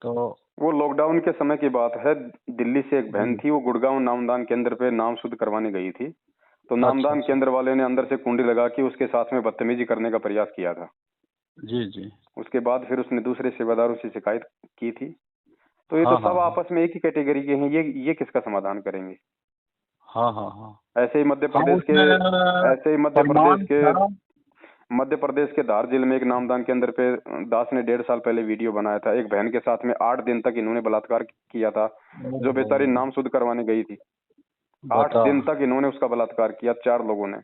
Speaker 2: तो।
Speaker 1: वो लॉकडाउन के समय की बात है। दिल्ली से एक बहन
Speaker 2: जी।
Speaker 1: थी, वो गुड़गांव नामदान केंद्र पे नाम शुद्ध करवाने गई थी। तो
Speaker 2: अच्छा
Speaker 1: नामदान
Speaker 2: अच्छा।
Speaker 1: केंद्र वाले ने अंदर से कुंडी लगा के उसके साथ में बदतमीजी करने का प्रयास किया था।
Speaker 2: जी जी।
Speaker 1: उसके बाद फिर उसने दूसरे सेवादारों से शिकायत की थी। तो ये तो
Speaker 2: हाँ हाँ
Speaker 1: सब
Speaker 2: हाँ।
Speaker 1: आपस में एक ही कैटेगरी के हैं, ये किसका समाधान करेंगे?
Speaker 2: हाँ हाँ हाँ।
Speaker 1: ऐसे ही मध्य
Speaker 2: हाँ
Speaker 1: प्रदेश के
Speaker 2: उसमें
Speaker 1: ऐसे ही
Speaker 2: प्रमाण था।
Speaker 1: मध्य प्रदेश के धार जिले में एक नामदान केंद्र पे दास ने 1.5 साल पहले वीडियो बनाया था। एक बहन के साथ में 8 दिन तक इन्होंने बलात्कार किया था, जो बेचारी
Speaker 2: ओहो,
Speaker 1: नाम शुद्ध करवाने गई थी। 8 दिन
Speaker 2: बताओ
Speaker 1: तक इन्होंने उसका बलात्कार किया, 4 लोगों ने।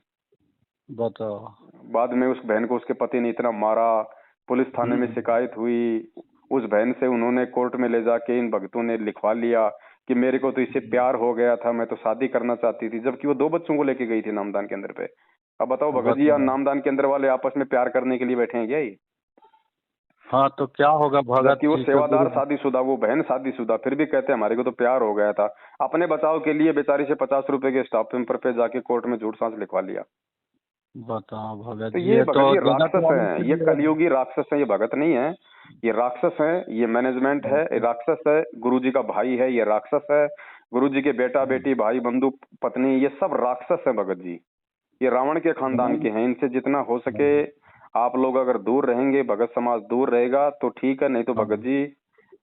Speaker 2: बताओ।
Speaker 1: बाद में उस बहन को उसके पति ने इतना मारा, पुलिस थाने में
Speaker 2: हम्म।
Speaker 1: शिकायत हुई। उस बहन से उन्होंने कोर्ट में ले जाके इन भक्तों ने लिखवा लिया कि मेरे को तो इससे प्यार हो गया था, मैं तो शादी करना चाहती थी, जबकि वो 2 बच्चों को लेके गई थी नामदान केंद्र पे। अब बताओ भगत जी, यहाँ
Speaker 2: बताओ।
Speaker 1: नामदान केंद्र वाले आपस में प्यार करने के लिए बैठे हैं क्या ये?
Speaker 2: हाँ तो क्या होगा भगत
Speaker 1: जबकि वो
Speaker 2: जी के गुरु।
Speaker 1: सेवादार शादीशुदा, वो बहन शादीशुदा, फिर भी कहते हैं हमारे को तो प्यार हो गया था। अपने बचाव के लिए बेचारी से 50 रुपए के स्टाम्प पेपर पे जाके कोर्ट में झूठ सांस लिखवा लिया।
Speaker 2: बताओ भगत
Speaker 1: तो
Speaker 2: जी,
Speaker 1: ये
Speaker 2: ये तो
Speaker 1: भगत जी
Speaker 2: जगत
Speaker 1: राक्षस
Speaker 2: वालों
Speaker 1: हैं,
Speaker 2: के
Speaker 1: ये
Speaker 2: लिए।
Speaker 1: कलयुगी राक्षस हैं, ये भगत नहीं है। ये राक्षस हैं, ये मैनेजमेंट है, ये राक्षस है। गुरुजी का भाई है, ये राक्षस है। गुरुजी के बेटा बेटी भाई बंधु पत्नी, ये सब राक्षस है भगत जी। ये रावण के खानदान के हैं। इनसे जितना हो सके आप लोग अगर दूर रहेंगे, भगत समाज दूर रहेगा तो ठीक है, नहीं तो भगत जी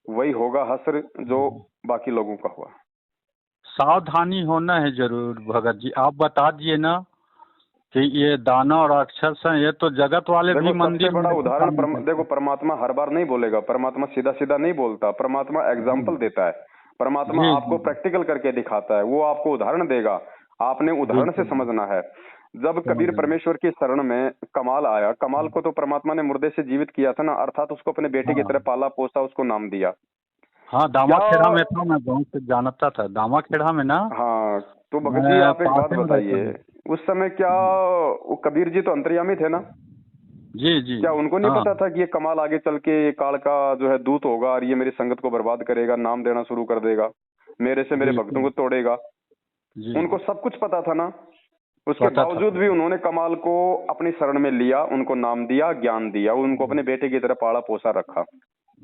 Speaker 1: वही होगा हश्र जो बाकी लोगों का हुआ।
Speaker 2: सावधानी होना है जरूर भगत जी, आप बता दिए ना कि ये दानव राक्षस हैं, ये तो जगत वाले भी
Speaker 1: देखो सबसे
Speaker 2: मंदिर में
Speaker 1: बड़ा
Speaker 2: ऐसे
Speaker 1: उदाहरण
Speaker 2: काम नहीं करते।
Speaker 1: देखो, परमात्मा हर बार नहीं बोलेगा, परमात्मा सीधा सीधा नहीं बोलता, परमात्मा
Speaker 2: जी
Speaker 1: एग्जाम्पल देता है। परमात्मा
Speaker 2: जी
Speaker 1: आपको
Speaker 2: जी,
Speaker 1: प्रैक्टिकल करके दिखाता है, वो आपको उदाहरण देगा। आपने उदाहरण से
Speaker 2: बिल्कुल
Speaker 1: समझना है। जब कबीर
Speaker 2: समझ।
Speaker 1: परमेश्वर की शरण में कमाल आया, कमाल को तो परमात्मा ने मुर्दे से जीवित किया था ना, अर्थात उसको अपने बेटे की तरह
Speaker 2: हाँ
Speaker 1: पाला पोसा, उसको नाम दिया।
Speaker 2: हाँ, दामा
Speaker 1: क्या?
Speaker 2: खेड़ा में था, मैं बहुत से जानता था दामा खेड़ा में ना।
Speaker 1: हाँ। तो भगत जी
Speaker 2: मैं
Speaker 1: आप एक
Speaker 2: पास
Speaker 1: बात
Speaker 2: में रहता
Speaker 1: बताइए,
Speaker 2: हूँ।
Speaker 1: उस समय क्या वो कबीर जी तो अंतर्यामी थे ना?
Speaker 2: जी जी।
Speaker 1: क्या उनको नहीं
Speaker 2: हाँ
Speaker 1: पता था कि ये कमाल आगे चल के ये काल का जो है दूत होगा और ये मेरी संगत को बर्बाद करेगा, नाम देना शुरू कर देगा, मेरे से मेरे भक्तों
Speaker 2: बिल्कुल।
Speaker 1: को तोड़ेगा?
Speaker 2: जी,
Speaker 1: उनको सब कुछ पता था ना। उसके
Speaker 2: पता था
Speaker 1: बावजूद भी
Speaker 2: पता।
Speaker 1: उन्होंने कमाल को अपनी शरण में लिया, उनको नाम दिया, ज्ञान दिया, उनको अपने बेटे की तरह पाला पोसा रखा।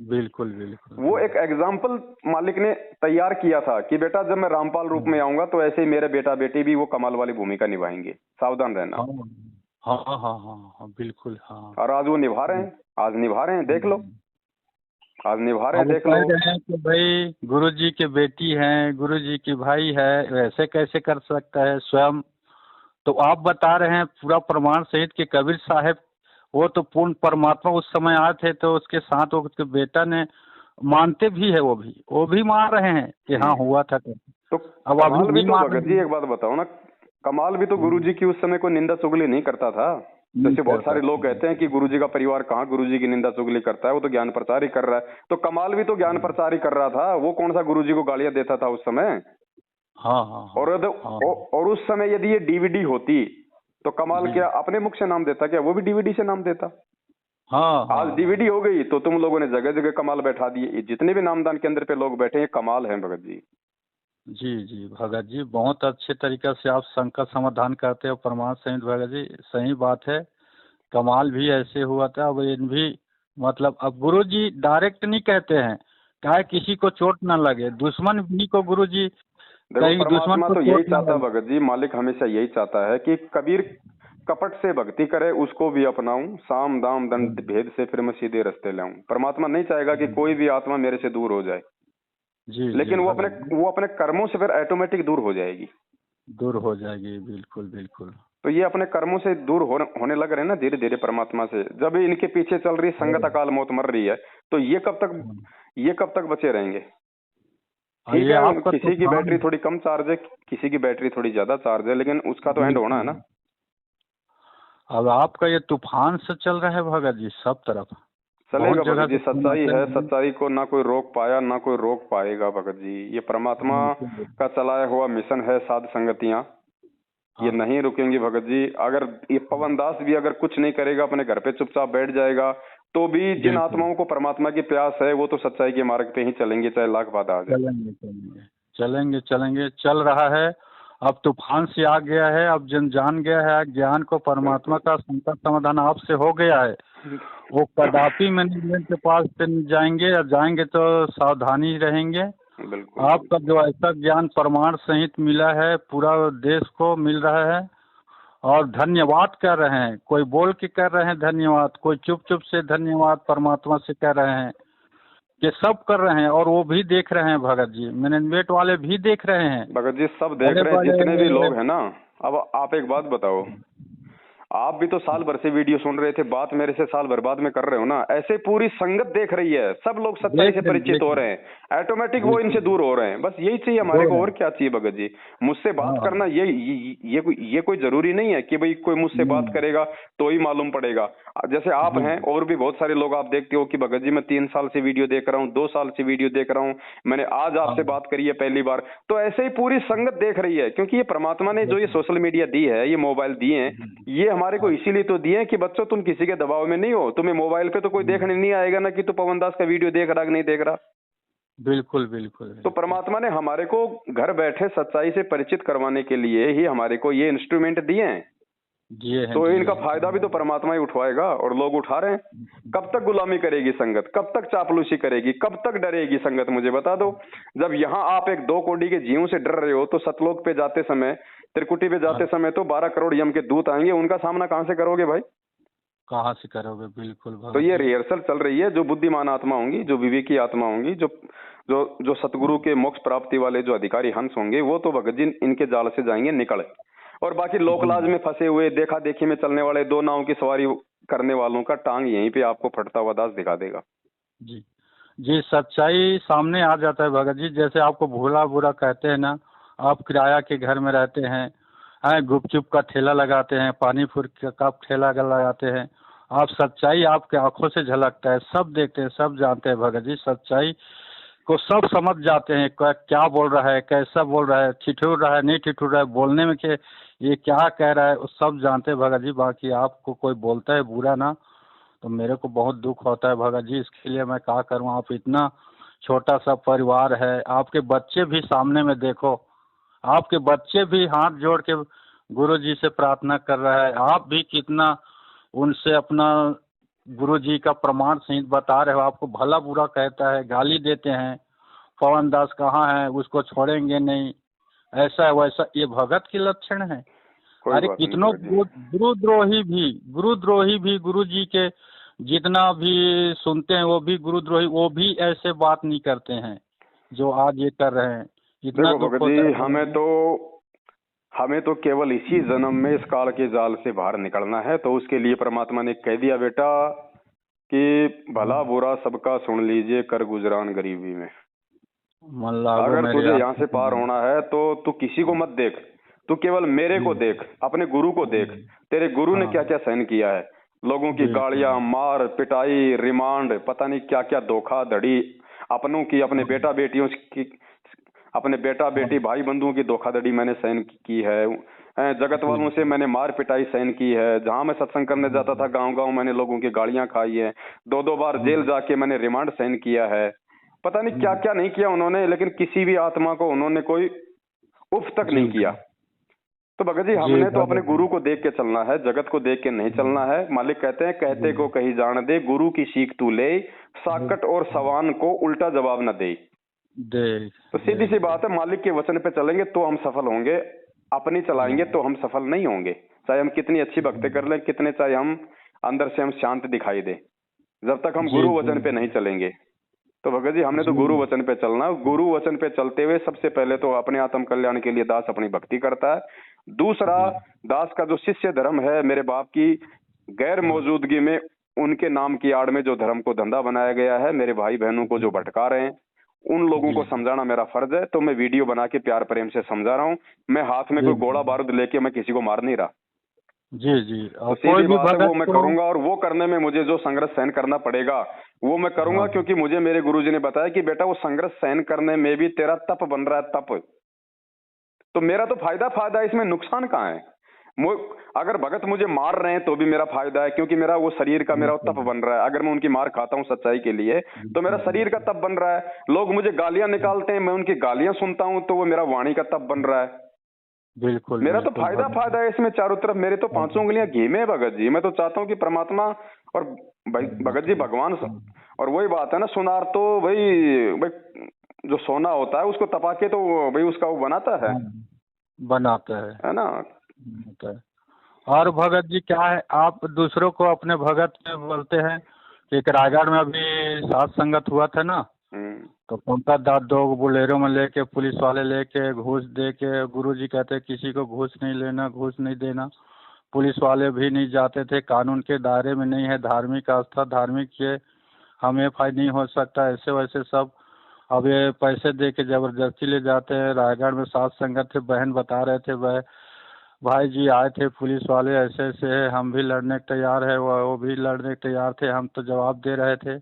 Speaker 2: बिल्कुल बिल्कुल
Speaker 1: वो एक एग्जाम्पल मालिक ने तैयार किया था कि बेटा जब मैं रामपाल रूप में आऊंगा तो ऐसे ही मेरे बेटा बेटी भी वो कमाल वाली भूमिका निभाएंगे, सावधान रहना।
Speaker 2: हाँ हाँ हाँ हाँ हाँ, बिल्कुल हाँ।
Speaker 1: और आज वो निभा रहे हैं, आज निभा रहे हैं, देख लो। आज निभा रहे
Speaker 2: अब
Speaker 1: हैं,
Speaker 2: वो
Speaker 1: देख
Speaker 2: कह
Speaker 1: लो।
Speaker 2: रहे हैं कि भाई गुरु जी की बेटी हैं, गुरु जी की भाई है, वैसे कैसे कर सकता है स्वयं। तो आप बता रहे हैं पूरा प्रमाण सहित कि कबीर साहब वो तो पूर्ण परमात्मा उस समय आए थे, तो उसके साथ वो उसके बेटा ने मानते भी है, वो भी मान रहे हैं कि हाँ हुआ था। तो
Speaker 1: तो
Speaker 2: अब अभी
Speaker 1: कमाल भी
Speaker 2: नहीं
Speaker 1: तो
Speaker 2: मान
Speaker 1: भगत
Speaker 2: रहे
Speaker 1: जी
Speaker 2: हैं।
Speaker 1: एक बात बताओ ना, कमाल भी तो गुरुजी की उस समय कोई निंदा चुगली नहीं करता था।
Speaker 2: नहीं
Speaker 1: जैसे बहुत
Speaker 2: करता
Speaker 1: सारे लोग
Speaker 2: था।
Speaker 1: कहते हैं कि गुरुजी का परिवार कहाँ गुरुजी की निंदा चुगली करता है, वो तो ज्ञान प्रचार ही कर रहा है। तो कमाल भी तो ज्ञान प्रचार ही कर रहा था, वो कौन सा गुरुजी को गालियां देता था उस समय?
Speaker 2: हाँ हाँ हाँ हाँ
Speaker 1: और उस समय यदि ये डीवीडी होती तो कमाल
Speaker 2: जी
Speaker 1: क्या अपने मुख से नाम देता? क्या वो भी डीवीडी से नाम देता?
Speaker 2: हाँ हाँ
Speaker 1: आज
Speaker 2: हाँ।
Speaker 1: डीवीडी हो गई तो तुम लोगों ने जगह जगह कमाल बैठा दिए। ये जितने भी नामदान केंद्र पे लोग बैठे हैं, कमाल है भगत जी।
Speaker 2: जी जी भगत जी, बहुत अच्छे तरीके से आप संकट समाधान करते हो प्रमाण सहित भगत जी, सही बात है। कमाल भी ऐसे हुआ था, अब इन भी मतलब अब गुरु जी डायरेक्ट नहीं कहते हैं, क्या है किसी को चोट ना लगे, दुश्मन भी को गुरु जी
Speaker 1: देखो
Speaker 2: कहीं दुश्मन
Speaker 1: परमात्मा
Speaker 2: को
Speaker 1: तो यही
Speaker 2: चोट ना
Speaker 1: चाहता है
Speaker 2: लगे।
Speaker 1: भगत जी, मालिक हमेशा यही चाहता है कि कबीर कपट से भक्ति करे, उसको भी अपनाऊं, साम दाम दंड भेद से फिर मैं सीधे रास्ते लाऊं। परमात्मा नहीं चाहेगा कि कोई भी आत्मा मेरे से दूर हो जाए।
Speaker 2: जी जी
Speaker 1: लेकिन
Speaker 2: भगत जी,
Speaker 1: वो अपने कर्मों से फिर ऑटोमेटिक दूर हो जाएगी।
Speaker 2: दूर हो जाएगी, बिल्कुल बिल्कुल।
Speaker 1: तो ये अपने कर्मों से दूर होने लग रहे हैं ना धीरे धीरे परमात्मा से। जब इनके पीछे चल रही संगत, अकाल मौत मर रही है, तो ये कब तक बचे रहेंगे? ठीक
Speaker 2: ये
Speaker 1: है,
Speaker 2: आपका
Speaker 1: किसी की बैटरी
Speaker 2: तूफान।
Speaker 1: थोड़ी कम चार्ज है, किसी की बैटरी थोड़ी ज्यादा चार्ज है, लेकिन उसका तो एंड होना है ना।
Speaker 2: बिल्कुल। अब आपका ये तूफान से चल रहा है भगत जी, सब तरफ बहुत
Speaker 1: चलेगा भगत
Speaker 2: जगह
Speaker 1: जी,
Speaker 2: से
Speaker 1: सच्चाई है,
Speaker 2: समाचार हैं।
Speaker 1: सच्चाई को ना कोई रोक पाया ना कोई रोक पाएगा भगत जी। ये परमात्मा
Speaker 2: बिल्कुल।
Speaker 1: का चलाया हुआ मिशन है, साध संगतियां, ये
Speaker 2: हाँ
Speaker 1: नहीं रुकेंगी भगत जी। अगर ये पवन दास भी अगर कुछ नहीं करेगा, अपने घर पे चुपचाप बैठ जाएगा, तो भी जिन
Speaker 2: बिल्कुल।
Speaker 1: आत्माओं को परमात्मा की प्यास है वो तो सच्चाई के मार्ग पे ही चलेंगे, चाहे लाख बाधा आ जाए।
Speaker 2: चलेंगे चलेंगे चलेंगे चलेंगे, चल रहा है। अब तूफान से आ गया है, अब जन जान गया है ज्ञान को, परमात्मा
Speaker 1: बिल्कुल
Speaker 2: का संकट समाधान आपसे हो गया है। वो कदापि मैनेजमेंट के पास से नहीं जाएंगे, या जाएंगे तो सावधानी रहेंगे।
Speaker 1: बिल्कुल
Speaker 2: आपका
Speaker 1: बिल्कुल।
Speaker 2: जो ऐसा ज्ञान प्रमाण सहित मिला है, पूरा देश को मिल रहा है, और धन्यवाद कर रहे हैं। कोई बोल के कर रहे हैं धन्यवाद, कोई चुप चुप से धन्यवाद परमात्मा से कर रहे हैं, कि सब कर रहे हैं। और वो भी देख रहे हैं भगत जी, मैनेजमेंट वाले भी देख रहे हैं,
Speaker 1: भगत जी सब देख
Speaker 2: बड़े
Speaker 1: रहे हैं, जितने भी
Speaker 2: बड़े।
Speaker 1: लोग हैं ना। अब आप एक बात बताओ, आप भी तो साल भर से वीडियो सुन रहे थे, बात मेरे से साल भर बाद में कर रहे हो ना। ऐसे पूरी संगत देख रही है, सब लोग सच्चाई से परिचित
Speaker 2: देख
Speaker 1: हो
Speaker 2: रहे
Speaker 1: रहे हैं, ऑटोमेटिक वो इनसे
Speaker 2: बिल्कुल
Speaker 1: दूर हो रहे हैं। बस यही चाहिए हमारे
Speaker 2: दो
Speaker 1: को,
Speaker 2: हैं।
Speaker 1: और क्या चाहिए भगत जी? मुझसे बात
Speaker 2: हाँ
Speaker 1: करना, ये कोई जरूरी नहीं है कि भाई कोई मुझसे बात
Speaker 2: हम्म,
Speaker 1: करेगा तो ही मालूम पड़ेगा। जैसे आप
Speaker 2: जी
Speaker 1: हैं, और भी बहुत सारे लोग आप देखते हो कि भगत जी मैं 3 साल से वीडियो देख रहा हूँ, 2 साल से वीडियो देख रहा हूँ, मैंने आज
Speaker 2: हाँ
Speaker 1: आपसे बात करी है पहली बार। तो ऐसे ही पूरी संगत देख रही है, क्योंकि ये परमात्मा ने जो ये सोशल मीडिया दी है, ये मोबाइल दिए हैं, ये हमारे को
Speaker 2: हाँ
Speaker 1: इसीलिए तो दिए हैं कि बच्चों तुम किसी के दबाव में नहीं हो। तुम्हें मोबाइल पे तो कोई देखने नहीं आएगा ना कि तू पवन दास का वीडियो देख रहा कि नहीं देख रहा।
Speaker 2: बिल्कुल बिल्कुल
Speaker 1: तो
Speaker 2: बिल्कुल।
Speaker 1: परमात्मा ने हमारे को घर बैठे सच्चाई से परिचित करवाने के लिए ही हमारे को ये इंस्ट्रूमेंट दिए हैं।
Speaker 2: जिए हैं
Speaker 1: तो
Speaker 2: जिए
Speaker 1: इनका
Speaker 2: हैं।
Speaker 1: फायदा भी तो परमात्मा ही उठवाएगा, और लोग उठा रहे हैं। कब तक गुलामी करेगी संगत? कब तक चापलूसी करेगी? कब तक डरेगी संगत? मुझे बता दो। जब यहाँ आप एक 2 कोड़ी के जीवों से डर रहे हो, तो सतलोक पे जाते समय, त्रिकुटी पे
Speaker 2: हाँ
Speaker 1: जाते समय तो 12 करोड़ यम के दूत आएंगे, उनका सामना कहां से करोगे भाई?
Speaker 2: कहाँ से करोगे, बिल्कुल
Speaker 1: तो
Speaker 2: भगत
Speaker 1: ये
Speaker 2: जी।
Speaker 1: रिहर्सल चल रही है। जो बुद्धिमान आत्मा होंगी, जो विवेकी आत्मा होंगी, जो जो जो सतगुरु के मोक्ष प्राप्ति वाले जो अधिकारी हंस होंगे, वो तो भगत जी इनके जाल से जाएंगे निकल। और बाकी
Speaker 2: जी
Speaker 1: लोकलाज में फंसे हुए, देखा देखी में चलने वाले, 2 नाव की सवारी करने वालों का टांग यहीं पे आपको फटता हुआ दास दिखा देगा।
Speaker 2: जी जी, सच्चाई सामने आ जाता है भगत जी। जैसे आपको भोला बुरा कहते हैं ना, आप किराया के घर में रहते हैं, गुपचुप का ठेला लगाते हैं, पानी पूरी का ठेला लगाते हैं, आप सच्चाई आपके आंखों से झलकता है, सब देखते हैं, सब जानते हैं भगत जी। सच्चाई को सब समझ जाते हैं, क्या बोल रहा है, कैसा बोल रहा है, ठिठुर रहा है नहीं ठिठुर रहा है, बोलने में के ये क्या कह रहा है, वो सब जानते हैं भगत जी। बाकी आपको कोई बोलता है बुरा ना, तो मेरे को बहुत दुख होता है भगत जी। इसके लिए मैं क्या करूं, आप इतना छोटा सा परिवार है, आपके बच्चे भी सामने में देखो, आपके बच्चे भी हाथ जोड़ के गुरु जी से प्रार्थना कर रहा है, आप भी कितना उनसे अपना गुरु जी का प्रमाण सहित बता रहे हो। आपको भला बुरा कहता है, गाली देते हैं, पवन दास कहाँ है, उसको छोड़ेंगे नहीं, ऐसा है वैसा, ये भगत के लक्षण है।
Speaker 1: कोई
Speaker 2: अरे
Speaker 1: बात नहीं
Speaker 2: कितनों
Speaker 1: भगत जी।
Speaker 2: गुरुद्रोही भी गुरु जी के जितना भी सुनते हैं, वो भी गुरुद्रोही, वो भी ऐसे बात नहीं करते हैं जो आज ये कर रहे हैं। इतना
Speaker 1: देखो
Speaker 2: दुख
Speaker 1: भगत
Speaker 2: होता
Speaker 1: जी,
Speaker 2: है भगत जी।
Speaker 1: हमें तो केवल इसी जन्म में इस काल के जाल से बाहर निकलना है। तो उसके लिए परमात्मा ने कह दिया बेटा कि भला बुरा सबका सुन लीजिए, कर गुजरान गरीबी में।
Speaker 2: मन लागो
Speaker 1: अगर
Speaker 2: मेरे
Speaker 1: तुझे यहाँ से पार
Speaker 2: आत्मा।
Speaker 1: होना है तो तू किसी को मत देख, तू केवल मेरे
Speaker 2: जी
Speaker 1: को देख, अपने गुरु को देख।
Speaker 2: जी,
Speaker 1: तेरे गुरु ने
Speaker 2: हाँ
Speaker 1: क्या क्या सहन किया है, लोगों की गालियां,
Speaker 2: बिल्कुल।
Speaker 1: मार पिटाई, रिमांड, पता नहीं क्या क्या धोखाधड़ी, अपनों की, अपने
Speaker 2: हाँ
Speaker 1: बेटा बेटियों की, अपने बेटा
Speaker 2: हाँ,
Speaker 1: बेटी भाई बंधुओं की धोखाधड़ी मैंने सहन की है। जगत वालों से
Speaker 2: बिल्कुल।
Speaker 1: मैंने मार पिटाई सहन की है। जहां मैं सत्संग करने जाता था गांव गांव, मैंने लोगों की गालियां खाई है। 2 2 बार जेल
Speaker 2: हम्म,
Speaker 1: जाके मैंने रिमांड सहन किया है। पता नहीं क्या
Speaker 2: हम्म,
Speaker 1: क्या नहीं किया उन्होंने, लेकिन किसी भी आत्मा को उन्होंने कोई उफ तक
Speaker 2: जी
Speaker 1: नहीं किया। तो भगत जी
Speaker 2: जी
Speaker 1: हमने तो अपने
Speaker 2: भगत जी।
Speaker 1: गुरु को देख के चलना है, जगत को देख के नहीं चलना है। मालिक कहते हैं कहते
Speaker 2: जी
Speaker 1: को कही जान दे, गुरु की सीख तू ले, साकट और सवान को उल्टा जवाब न दे।
Speaker 2: देख
Speaker 1: तो सीधी सी
Speaker 2: देख
Speaker 1: बात है, मालिक के वचन पे चलेंगे तो हम सफल होंगे, अपनी चलाएंगे तो हम सफल नहीं होंगे। चाहे हम कितनी अच्छी भक्ति कर लें, कितने चाहे हम अंदर से हम शांत दिखाई दे, जब तक हम
Speaker 2: जी
Speaker 1: गुरु
Speaker 2: जी
Speaker 1: वचन पे नहीं चलेंगे। तो भगत जी हमने तो गुरु वचन पे चलना है। गुरु वचन पे चलते हुए सबसे पहले तो अपने आत्म कल्याण के लिए दास अपनी भक्ति करता है। दूसरा, दास का जो शिष्य धर्म है, मेरे बाप की गैर मौजूदगी में उनके नाम की आड़ में जो धर्म को धंधा बनाया गया है, मेरे भाई बहनों को जो भटका रहे हैं, उन लोगों को समझाना मेरा फर्ज है। तो मैं वीडियो बना के प्यार प्रेम से समझा रहा हूँ। मैं हाथ में कोई गोला बारूद लेके मैं किसी को मार नहीं रहा।
Speaker 2: जी जी।
Speaker 1: तो
Speaker 2: और
Speaker 1: सीधी
Speaker 2: कोई भी
Speaker 1: बात है,
Speaker 2: भगत
Speaker 1: वो मैं करूंगा, और वो करने में मुझे जो संघर्ष सहन करना पड़ेगा वो मैं करूंगा, क्योंकि मुझे मेरे गुरुजी ने बताया कि बेटा वो संघर्ष सहन करने में भी तेरा तप बन रहा है, तप। तो मेरा तो फायदा है, इसमें नुकसान कहाँ है? अगर भगत मुझे मार रहे हैं तो भी मेरा फायदा है, क्योंकि मेरा वो शरीर का मेरा तप बन रहा है। अगर मैं उनकी मार खाता हूँ सच्चाई के लिए तो मेरा शरीर का तप बन रहा है। लोग मुझे गालियां निकालते हैं, मैं उनकी गालियां सुनता हूँ तो वो मेरा वाणी का तप बन रहा है।
Speaker 2: बिल्कुल
Speaker 1: मेरा तो फायदा है इसमें चारों तरफ। मेरे तो 500 उंगलियां घी में है भगत जी। मैं तो चाहता हूँ कि परमात्मा और भगत जी भगवान, और वही बात है ना, सुनार तो भाई जो सोना होता है उसको तपा के तो भाई उसका वो बनाता है
Speaker 2: है
Speaker 1: ना।
Speaker 2: बनाता है। और भगत जी क्या है, आप दूसरों को अपने भगत में बोलते हैं कि रायगढ़ में अभी सात संगत हुआ था ना, तो पंकज दास दो बोलेरो में लेके पुलिस वाले लेके घूस दे के, गुरुजी कहते किसी को घूस नहीं लेना, घूस नहीं देना। पुलिस वाले भी नहीं जाते थे, कानून के दायरे में नहीं है, धार्मिक आस्था, धार्मिक ये हम एफ.आई. नहीं हो सकता, ऐसे वैसे सब। अब ये पैसे दे के जबरदस्ती ले जाते हैं। रायगढ़ में सात संगत थे, बहन बता रहे थे, वह भाई जी आए थे पुलिस वाले, ऐसे ऐसे है, हम भी लड़ने के तैयार है, वो भी लड़ने के तैयार थे, हम तो जवाब दे रहे थे।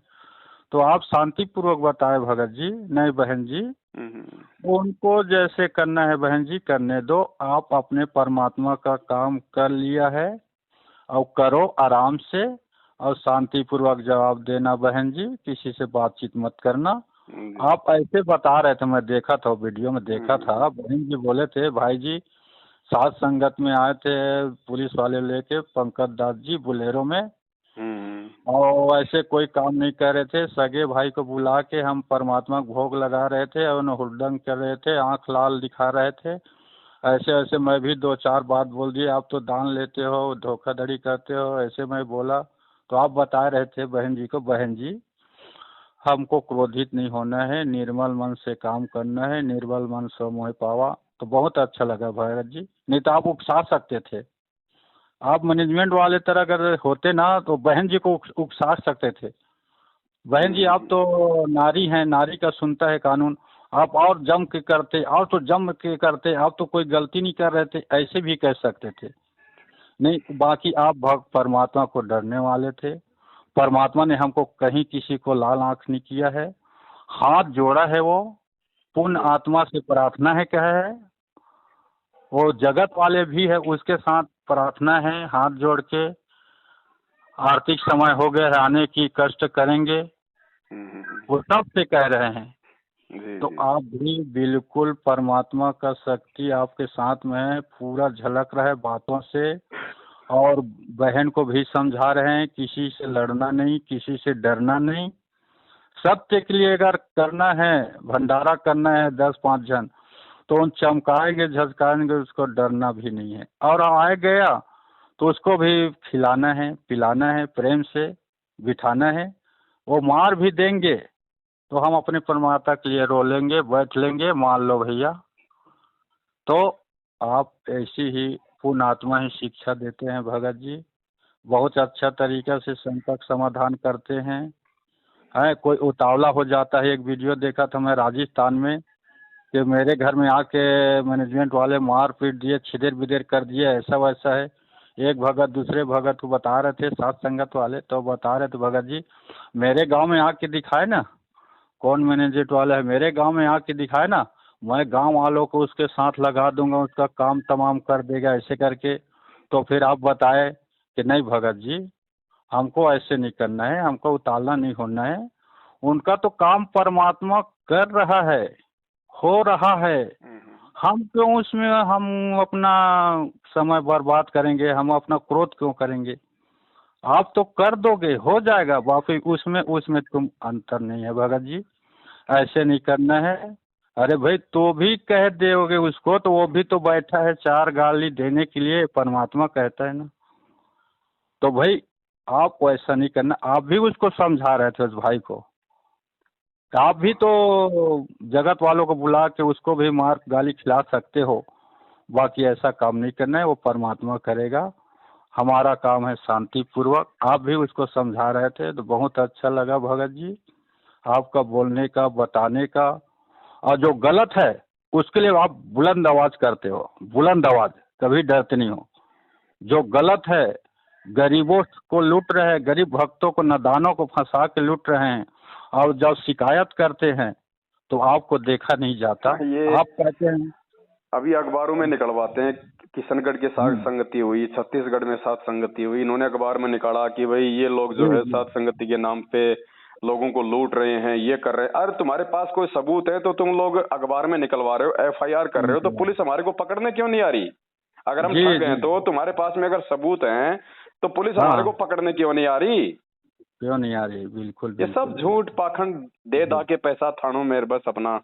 Speaker 2: तो आप शांतिपूर्वक बताए भगत जी। नहीं बहन जी, उनको जैसे करना है बहन जी करने दो। आप अपने परमात्मा का काम कर लिया है और करो आराम से, और शांतिपूर्वक जवाब देना बहन जी, किसी से बातचीत मत करना। आप ऐसे बता रहे थे, मैं देखा था वीडियो में, देखा था बहन जी बोले थे भाई जी सात संगत में आए थे पुलिस वाले लेके पंकज दास जी बोलेरो में, और ऐसे कोई काम नहीं कर रहे थे। सगे भाई को बुला के हम परमात्मा को भोग लगा रहे थे और हुड़दंग कर रहे थे, आंख लाल दिखा रहे थे, ऐसे ऐसे। मैं भी दो चार बात बोल दिए, आप तो दान लेते हो, धोखाधड़ी करते हो, ऐसे मैं बोला। तो आप बता रहे थे बहन जी को, बहन जी हमको क्रोधित नहीं होना है, निर्मल मन से काम करना है, निर्मल मन सो मोह पावा। तो बहुत अच्छा लगा भगत जी। नहीं तो आप उकसा सकते थे, आप मैनेजमेंट वाले तरह अगर होते ना तो बहन जी को उकसा सकते थे। बहन जी आप तो नारी हैं, नारी का सुनता है कानून, आप और जम के करते, और तो जम के करते, आप तो कोई गलती नहीं कर रहे थे, ऐसे भी कह सकते थे। नहीं, बाकी आप भक्त परमात्मा को डरने वाले थे। परमात्मा ने हमको कहीं किसी को लाल आंख नहीं किया है, हाथ जोड़ा है, वो पूर्ण आत्मा से प्रार्थना है, क्या है वो जगत वाले भी है उसके साथ प्रार्थना है, हाथ जोड़ के आर्थिक समय हो गए आने की, कष्ट करेंगे, वो सब से कह रहे हैं। तो आप भी बिल्कुल परमात्मा का शक्ति आपके साथ में है, पूरा झलक रहा है बातों से। और बहन को भी समझा रहे हैं किसी से लड़ना नहीं, किसी से डरना नहीं। सत्य के लिए अगर करना है, भंडारा करना है 10-5 जन, तो उन चमकाएंगे झटकाएंगे, उसको डरना भी नहीं है। और आए गया तो उसको भी खिलाना है, पिलाना है, प्रेम से बिठाना है। वो मार भी देंगे तो हम अपने परमात्मा के लिए रो लेंगे, बैठ लेंगे, मान लो भैया। तो आप ऐसी ही पूर्ण आत्मा ही शिक्षा देते हैं भगत जी, बहुत अच्छा तरीका से संकट समाधान करते हैं। कोई उतावला हो जाता है, एक वीडियो देखा था मैं राजस्थान में कि मेरे घर में आके मैनेजमेंट वाले मार पीट दिए, छिदेर बिदेर कर दिए, ऐसा वैसा है। एक भगत दूसरे भगत को बता रहे थे, सात संगत वाले, तो बता रहे थे भगत जी मेरे गांव में आके दिखाए ना, कौन मैनेजमेंट वाला है, मेरे गांव में आके दिखाए ना, मैं गांव वालों को उसके साथ लगा दूंगा, उसका काम तमाम कर देगा, ऐसे करके। तो फिर आप बताए कि नहीं भगत जी हमको ऐसे नहीं करना है, हमको उतावला नहीं होना है। उनका तो काम परमात्मा कर रहा है, हो रहा है, हम क्यों उसमें हम अपना समय बर्बाद करेंगे, हम अपना क्रोध क्यों करेंगे? आप तो कर दोगे, हो जाएगा, बाकी उसमें तुम अंतर नहीं है भगत जी, ऐसे नहीं करना है। अरे भाई तो भी कह दोगे उसको, तो वो भी तो बैठा है चार गाली देने के लिए, परमात्मा कहता है ना। तो भाई आप वैसा नहीं करना, आप भी उसको समझा रहे थे उस भाई को। तो आप भी तो जगत वालों को बुला के उसको भी मार गाली खिला सकते हो। बाकी ऐसा काम नहीं करना है, वो परमात्मा करेगा। हमारा काम है शांति पूर्वक। आप भी उसको समझा रहे थे तो बहुत अच्छा लगा भगत जी, आपका बोलने का, बताने का। और जो गलत है उसके लिए आप बुलंद आवाज करते हो, बुलंद आवाज, कभी डरते नहीं हो। जो गलत है, गरीबों को लूट रहे हैं, गरीब भक्तों को, नादानों को फंसा के लूट रहे हैं, और जब शिकायत करते हैं तो आपको देखा नहीं जाता।
Speaker 1: ये
Speaker 2: आप कहते हैं
Speaker 1: अभी अखबारों में निकलवाते हैं, किशनगढ़ के साथ संगति हुई, छत्तीसगढ़ में साथ संगति हुई, इन्होंने अखबार में निकाला कि भाई ये लोग जो है साथ संगति के नाम पे लोगों को लूट रहे हैं, ये कर रहे हैं। अरे तुम्हारे पास कोई सबूत है तो तुम लोग अखबार में निकलवा रहे हो, एफआईआर कर रहे हो, तो पुलिस हमारे को पकड़ने क्यों नहीं आ रही? अगर हम ठग गए तो तुम्हारे पास में अगर सबूत है तो पुलिस हमारे को पकड़ने क्यों नहीं आ रही?
Speaker 2: क्यों नहीं आ रही? बिल्कुल,
Speaker 1: ये सब झूठ पाखंड दे दा के पैसा थानों में बस अपना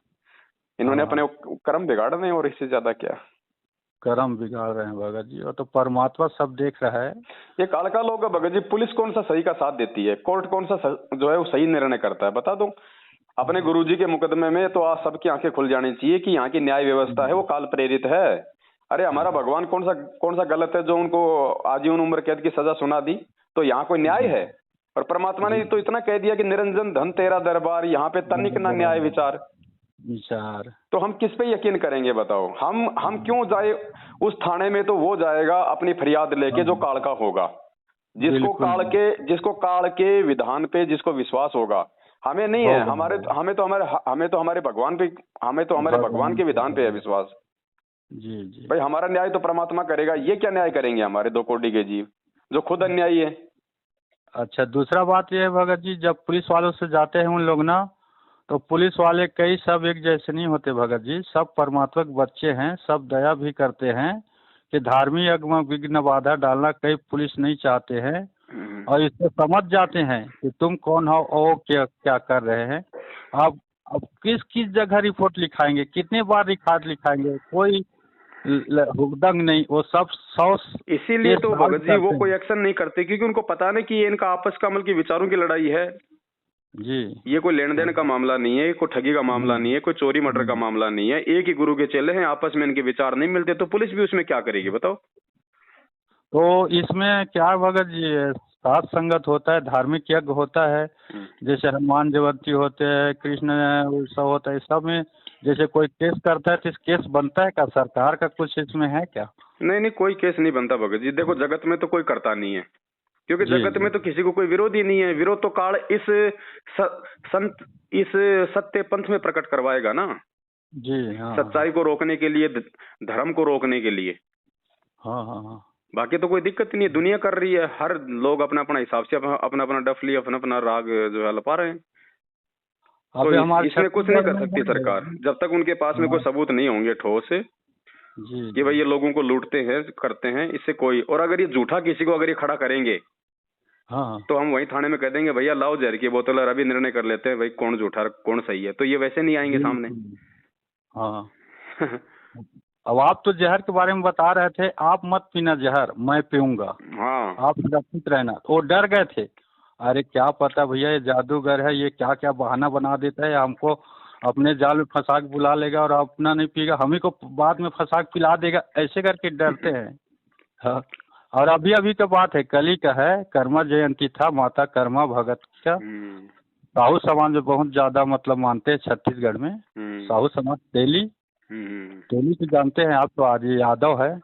Speaker 1: इन्होंने अपने कर्म बिगाड़ने हैं, और इससे ज्यादा क्या
Speaker 2: कर्म बिगाड़ रहे हैं भगत जी। और तो परमात्मा सब देख रहा है।
Speaker 1: ये कालका लोग भगत जी, पुलिस कौन सा सही का साथ देती है, कोर्ट कौन सा जो है वो सही निर्णय करता है, बता दो। अपने गुरुजी के मुकदमे में तो आज सबकी आंखें खुल जानी चाहिए कि यहाँ की न्याय व्यवस्था है वो काल प्रेरित है। अरे हमारा भगवान कौन सा गलत है जो उनको आजीवन उम्र कैद की सजा सुना दी? तो यहाँ कोई न्याय है? और परमात्मा ने तो इतना कह दिया कि निरंजन धन तेरा दरबार, यहाँ पे तनिक ना न्याय विचार। तो हम किस पे यकीन करेंगे बताओ? हम क्यों जाए उस थाने में? तो वो जाएगा अपनी फरियाद लेके जो काल का होगा, जिसको काल के विधान पे जिसको विश्वास होगा। हमें नहीं है, हमें तो हमारे भगवान पे, हमें तो हमारे भगवान के विधान पे है विश्वास।
Speaker 2: जी
Speaker 1: भाई हमारा न्याय तो परमात्मा करेगा, ये क्या न्याय करेंगे हमारे 2 कोटि के जीव जो खुद अन्यायी है।
Speaker 2: अच्छा, दूसरा बात ये है भगत जी, जब पुलिस वालों से जाते हैं उन लोग ना, तो पुलिस वाले कई सब एक जैसे नहीं होते भगत जी। सब परमात्मक बच्चे हैं, सब दया भी करते हैं कि धार्मिक यज्ञ में विघ्न बाधा डालना कई पुलिस नहीं चाहते हैं, और इसको समझ जाते हैं कि तुम कौन हो और क्या कर रहे हैं। अब किस जगह रिपोर्ट लिखाएंगे, कितने बार रिकॉर्ड लिखाएंगे, कोई हुड़दंग नहीं, वो सब 100।
Speaker 1: इसीलिए तो भगत जी वो कोई एक्शन नहीं करते, क्योंकि उनको पता नहीं कि ये इनका आपस का मतलब की विचारों की लड़ाई है
Speaker 2: जी।
Speaker 1: ये कोई लेन देन का मामला नहीं है, कोई ठगी का मामला नहीं है, कोई चोरी मर्डर का मामला नहीं है। एक ही गुरु के चेले हैं, आपस में इनके विचार नहीं मिलते, तो पुलिस भी उसमें क्या करेगी बताओ? तो
Speaker 2: इसमें क्या भगत जी, सात संगत होता है, धार्मिक यज्ञ होता है, जैसे हनुमान जयंती होते हैं, कृष्ण उत्सव होता है, सब में जैसे कोई केस करता है तो केस बनता है क्या? सरकार का कुछ इसमें है क्या?
Speaker 1: नहीं, कोई केस नहीं बनता भगत जी। देखो जगत में तो कोई करता नहीं है, क्योंकि जगत में तो किसी को कोई विरोध ही नहीं है। विरोध तो काल इस सत्य पंथ में प्रकट करवाएगा ना
Speaker 2: जी। हाँ,
Speaker 1: सच्चाई को रोकने के लिए, धर्म को रोकने के लिए।
Speaker 2: हाँ।
Speaker 1: बाकी तो कोई दिक्कत नहीं है, दुनिया कर रही है, हर लोग अपना अपना हिसाब से अपना अपना डफली, अपना अपना राग जो है लपा रहे हैं। तो इसमें कुछ नहीं कर सकती सरकार जब तक उनके पास में कोई सबूत नहीं होंगे ठोस कि भाई ये लोगों को लूटते हैं, करते हैं, इससे कोई। और अगर ये झूठा किसी को अगर ये खड़ा करेंगे तो हम वही थाने में कह देंगे भैया लाओ जहर की बोतल और अभी निर्णय कर लेते हैं भाई कौन झूठा कौन सही है। तो ये वैसे नहीं आएंगे सामने।
Speaker 2: हाँ। अब आप तो जहर के बारे में बता रहे थे, आप मत पीना जहर, मैं पीऊंगा।
Speaker 1: हाँ,
Speaker 2: आप सुरक्षित रहना। वो डर गए थे, अरे क्या पता भैया ये जादूगर है, ये क्या क्या बहाना बना देता है, हमको अपने जाल में फंसा के बुला लेगा और अपना नहीं पिएगा, हम ही को बाद में फंसा के पिला देगा, ऐसे करके डरते हैं। हाँ। और अभी का बात है, कल ही का है, कर्मा जयंती था, माता कर्मा भगत का। साहू समाज में बहुत ज्यादा मतलब मानते हैं छत्तीसगढ़ में। साहू समाज तेली तो जानते हैं आप, तो आज यादव है,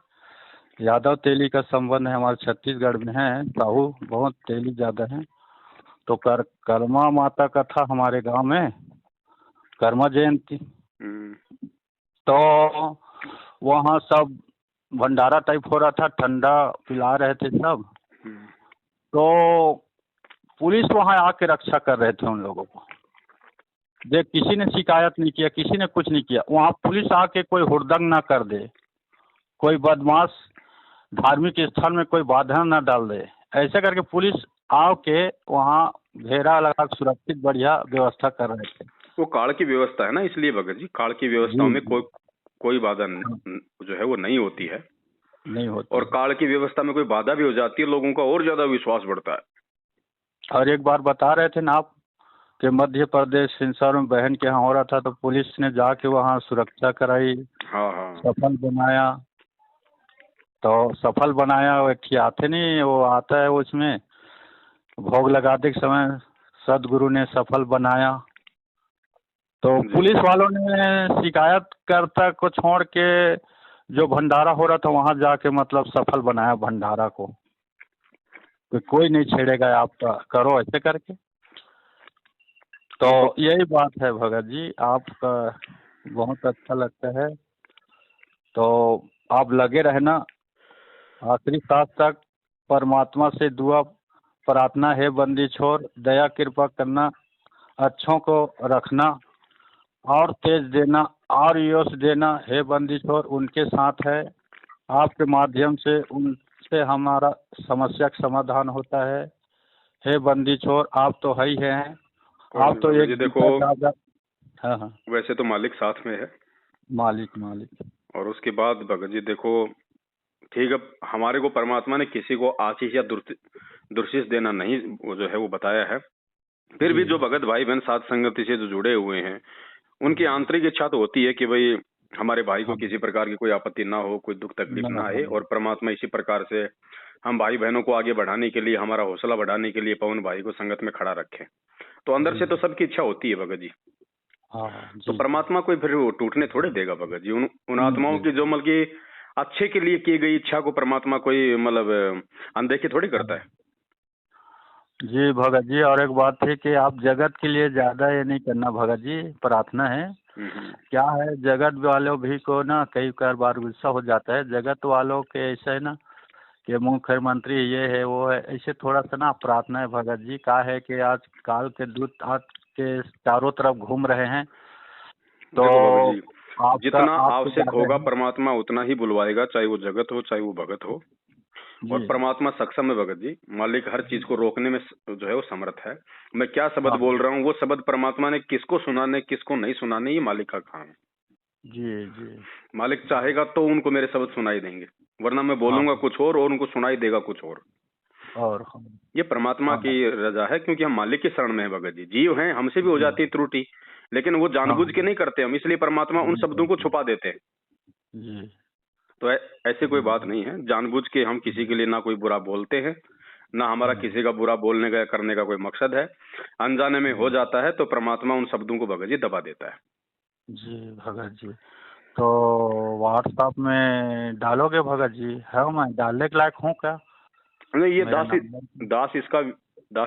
Speaker 2: यादव तेली का संबंध है हमारे छत्तीसगढ़ में है। साहू बहुत तेली ज्यादा है। तो कर्मा माता का था हमारे गांव में कर्मा जयंती। तो वहाँ सब भंडारा टाइप हो रहा था, ठंडा पिला रहे थे सब। तो पुलिस वहाँ आके रक्षा कर रहे थे उन लोगों को। देख, किसी ने शिकायत नहीं किया, किसी ने कुछ नहीं किया। वहाँ पुलिस आके कोई हुड़दंग ना कर दे, कोई बदमाश धार्मिक स्थल में कोई बाधा ना डाल दे, ऐसे करके पुलिस आके वहाँ घेरा लगा सुरक्षित बढ़िया व्यवस्था कर रहे थे।
Speaker 1: वो काल की व्यवस्था है ना, इसलिए भगत जी काल की व्यवस्थाओं में कोई बाधा जो है वो नहीं होती है, नहीं होती। और काल की व्यवस्था में कोई बाधा भी हो जाती है, लोगों का और ज्यादा विश्वास बढ़ता है।
Speaker 2: और एक बार बता रहे थे ना आप, कि मध्य प्रदेश हिंसा में बहन के यहाँ हो रहा था, तो पुलिस ने जाके वहाँ सुरक्षा कराई,
Speaker 1: हाँ हाँ
Speaker 2: सफल बनाया। तो सफल बनाया, वो एक आते नहीं, वो आता है उसमें भोग लगाते के समय सदगुरु ने सफल बनाया। तो
Speaker 1: जी
Speaker 2: पुलिस वालों ने शिकायतकर्ता को छोड़ के जो भंडारा हो रहा था वहाँ जाके मतलब सफल बनाया भंडारा को, कि कोई नहीं छेड़ेगा आपका, करो ऐसे करके। तो यही बात है भगत जी, आपका बहुत अच्छा लगता है। तो आप लगे रहना, आखिरी सांस तक परमात्मा से दुआ प्रार्थना है, बंदी छोर दया कृपा करना, अच्छों को रखना और तेज देना और यश देना है बंदी छोर, उनके साथ है। आपके माध्यम से उनसे हमारा समस्या का समाधान होता है बंदी छोर, आप तो है ही हैं। आप तो एक
Speaker 1: देखो,
Speaker 2: हाँ हाँ,
Speaker 1: वैसे तो मालिक साथ में है,
Speaker 2: मालिक।
Speaker 1: और उसके बाद भगत जी देखो, ठीक है, हमारे को परमात्मा ने किसी को आशीष या दुर्शिष देना नहीं, वो जो है वो बताया है। फिर भी जो भगत भाई बहन साथ संगति से जो जुड़े हुए हैं, उनकी आंतरिक इच्छा तो होती है कि भाई हमारे भाई को किसी प्रकार की कोई आपत्ति ना हो, कोई दुख तकलीफ ना आए, और परमात्मा इसी प्रकार से हम भाई बहनों को आगे बढ़ाने के लिए, हमारा हौसला बढ़ाने के लिए पवन भाई को संगत में खड़ा रखे। तो अंदर से तो सबकी इच्छा होती है भगत जी। तो परमात्मा कोई फिर वो टूटने थोड़े देगा भगत जी। उन आत्माओं की जो मतलब की अच्छे के लिए की गई इच्छा को परमात्मा कोई मतलब अनदेखी थोड़ी करता है।
Speaker 2: जी भगत जी, और एक बात थी कि आप जगत के लिए ज्यादा ये नहीं करना भगत जी, प्रार्थना है। क्या है, जगत वालों भी को ना कई बार गुस्सा हो जाता है, जगत वालों के ऐसा है ना कि मुख्यमंत्री ये है वो है, ऐसे थोड़ा सा ना प्रार्थना है भगत जी। क्या है कि आज काल के दूत आज के चारों तरफ घूम रहे हैं, तो
Speaker 1: देखो जी, जितना आवश्यक होगा परमात्मा उतना ही बुलवाएगा, चाहे वो जगत हो चाहे वो भगत हो। और परमात्मा सक्षम है भगत जी, मालिक हर चीज को रोकने में जो है वो समर्थ है। मैं क्या शब्द बोल रहा हूँ, वो शब्द परमात्मा ने किसको सुनाने किसको नहीं सुनाने, ये मालिक का काम है।
Speaker 2: जी
Speaker 1: मालिक चाहेगा तो उनको मेरे शब्द सुनाई देंगे, वरना मैं बोलूंगा कुछ और उनको सुनाई देगा कुछ और। ये परमात्मा की रजा है, क्योंकि हम मालिक की शरण में है भगत जी। जीव हैं, हमसे भी हो जाती है त्रुटि, लेकिन वो जानबूझ के नहीं करते हम, इसलिए परमात्मा उन शब्दों को छुपा देते हैं। तो ऐसे कोई बात नहीं है, जानबूझ के हम किसी के लिए ना कोई बुरा बोलते हैं, ना हमारा किसी का बुरा बोलने का करने का कोई मकसद है। अनजाने में हो जाता है तो परमात्मा उन शब्दों को भगत जी दबा देता है। जी
Speaker 2: भगत जी, तो व्हाट्सएप में डालोगे भगत जी? है मैं डालने के लायक हूँ क्या?
Speaker 1: नहीं, ये दास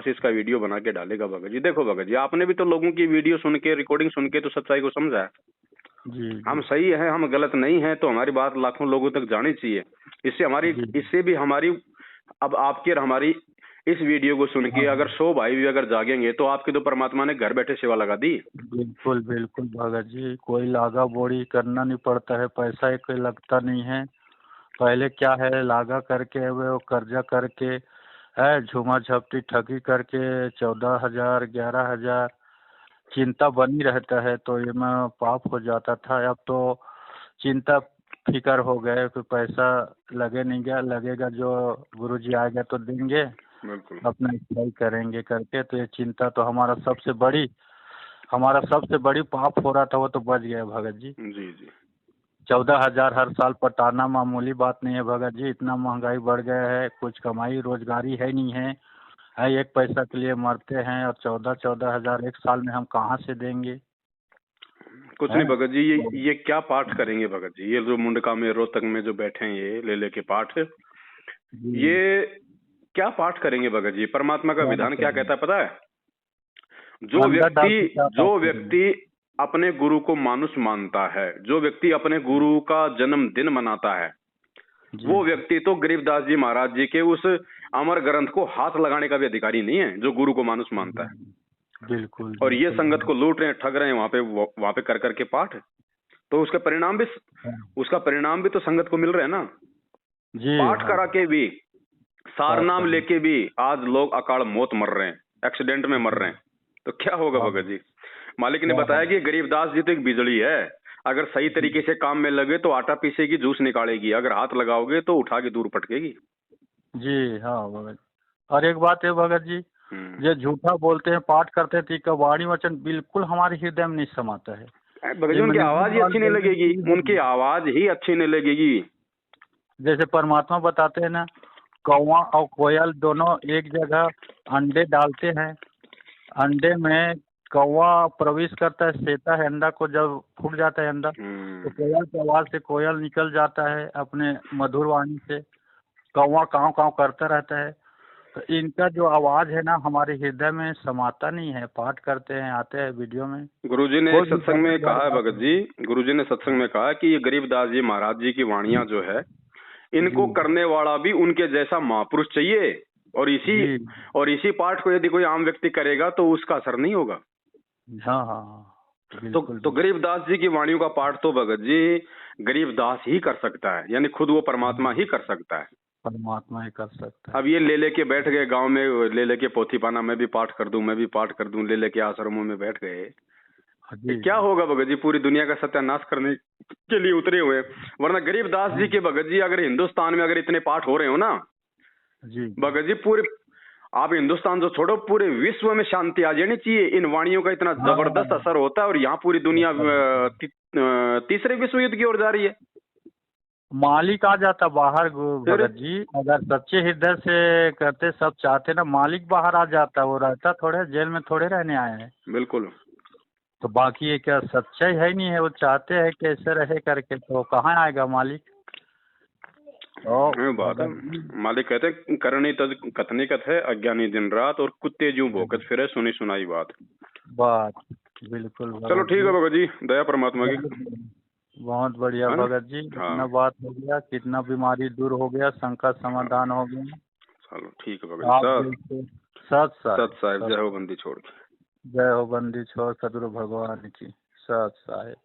Speaker 1: इसका वीडियो बना के डालेगा भगत जी। देखो भगत जी, आपने भी तो लोगों की वीडियो सुन के, रिकॉर्डिंग सुन के तो सच्चाई को समझा है। हम सही है, हम गलत नहीं है, तो हमारी बात लाखों लोगों तक जानी चाहिए। इससे भी हमारी, अब आपकी और हमारी इस वीडियो को सुन के अगर 100 भाई भी अगर जागेंगे तो आपकी तो परमात्मा ने घर बैठे सेवा लगा दी।
Speaker 2: बिल्कुल भगत जी, कोई लागा बोड़ी करना नहीं पड़ता है, पैसा एक लगता नहीं है। पहले क्या है, लागा करके वो कर्जा करके है, झूमा झपटी ठगी करके 14,000 11,000 चिंता बनी रहता है, तो ये में पाप हो जाता था। अब तो चिंता फिकर हो गए कि पैसा लगे नहीं गया, लगेगा जो गुरुजी आएगा तो देंगे, अपना इस्तेमाल करेंगे करके। तो ये चिंता तो हमारा सबसे बड़ी पाप हो रहा था, वो तो बच गया भगत जी।
Speaker 1: जी
Speaker 2: 14,000 हर साल पटाना मामूली बात नहीं है भगत जी। इतना महंगाई बढ़ गया है, कुछ कमाई रोजगारी है नहीं है, एक पैसा के लिए मरते हैं, और 14,000 एक साल में हम कहाँ से देंगे?
Speaker 1: कुछ नहीं भगत जी, ये क्या पाठ करेंगे भगत जी? ये जो मुंडका में रोहतक में जो बैठे हैं, ये ले लेके पाठ, ये क्या पाठ करेंगे भगत जी? परमात्मा का विधान क्या कहता है पता है? जो व्यक्ति अपने गुरु को मानुष मानता है, जो व्यक्ति अपने गुरु का जन्मदिन मनाता है, वो व्यक्ति तो गरीबदास जी महाराज जी के उस अमर ग्रंथ को हाथ लगाने का भी अधिकारी नहीं है, जो गुरु को मानुष मानता है।
Speaker 2: बिल्कुल।
Speaker 1: और ये संगत को लूट रहे हैं, ठग रहे हैं वहां पे कर करके पाठ, तो उसका परिणाम भी तो संगत को मिल रहे हैं ना। पाठ करा के भी, सार नाम लेके भी आज लोग अकाल मौत मर रहे हैं, एक्सीडेंट में मर रहे हैं। तो क्या होगा भगत जी? मालिक ने बताया कि गरीबदास जी तो एक बिजली है, अगर सही तरीके से काम में लगे तो आटा पीसेगी, जूस निकालेगी, अगर हाथ लगाओगे तो उठा के दूर पटकेगी।
Speaker 2: जी हाँ भगत। और एक बात है भगत जी, जो झूठा बोलते हैं, पाठ करते हैं, तो वाणी वचन बिल्कुल हमारे हृदय में नहीं समाता है।
Speaker 1: भगत जी उनकी आवाज ही अच्छी नहीं लगेगी, उनकी आवाज ही अच्छी नहीं लगेगी।
Speaker 2: जैसे परमात्मा बताते हैं ना, कौवा और कोयल दोनों एक जगह अंडे डालते हैं, अंडे में कौवा प्रवेश करता है, सेता है अंडा को, जब फूट जाता है अंडा तो कोयल की आवाज से कोयल निकल जाता है अपने मधुर वाणी से, कौवा काव काव करता रहता है। तो इनका जो आवाज है ना हमारे हृदय में समाता नहीं है। पाठ करते हैं, आते हैं वीडियो में।
Speaker 1: गुरुजी ने एक सत्संग में कहा है भगत जी, गुरुजी ने सत्संग में कहा कि ये गरीबदास जी महाराज जी की वाणियां जो है, इनको करने वाला भी उनके जैसा महापुरुष चाहिए, और इसी पाठ को यदि कोई आम व्यक्ति करेगा तो उसका असर नहीं होगा।
Speaker 2: हाँ हाँ।
Speaker 1: तो गरीबदास जी की वाणियों का पाठ तो भगत जी गरीबदास ही कर सकता है, यानी खुद वो परमात्मा ही कर सकता है,
Speaker 2: परमात्मा ही कर सकता है।
Speaker 1: अब ये ले लेके बैठ गए गांव में, ले लेके पोथी पाना, मैं भी पाठ कर दूं, मैं भी पाठ कर दूं, ले लेके आश्रमों में बैठ गए, क्या होगा भगत जी? पूरी दुनिया का सत्यानाश करने के लिए उतरे हुए। वरना गरीबदास जी के भगत जी अगर हिंदुस्तान में अगर इतने पाठ हो रहे हो ना
Speaker 2: जी
Speaker 1: भगत जी, पूरे आप हिंदुस्तान जो छोड़ो, पूरे विश्व में शांति आ जानी चाहिए। इन वाणियों का इतना जबरदस्त असर होता है, और यहाँ पूरी दुनिया तीसरे विश्व युद्ध की ओर जा रही है।
Speaker 2: मालिक आ जाता बाहर भगत जी, अगर सच्चे हृदय से करते, सब चाहते ना, मालिक बाहर आ जाता। वो रहता थोड़े जेल में थोड़े रहने आए हैं।
Speaker 1: बिल्कुल।
Speaker 2: तो बाकी ये क्या सच्चाई है नहीं है, वो चाहते हैं कि ऐसे रहे करके, तो कहाँ आएगा मालिक?
Speaker 1: बात है, मालिक कहते हैं करनी तज कथनी कथ है, अज्ञानी दिन रात, और कुत्ते जूं भौंकत फिरे, सुनी सुनाई बात।
Speaker 2: बिल्कुल।
Speaker 1: चलो ठीक है भगत जी, दया परमात्मा की।
Speaker 2: बहुत बढ़िया भगत जी, कितना बात हो गया, कितना बीमारी दूर हो गया, संकट समाधान हो गया।
Speaker 1: चलो ठीक है भगत जी।
Speaker 2: सत
Speaker 1: साहिब, जय हो बंदी छोड़।
Speaker 2: जय हो बंदी छोड़, सदगुरु भगवान की। सत साहिब।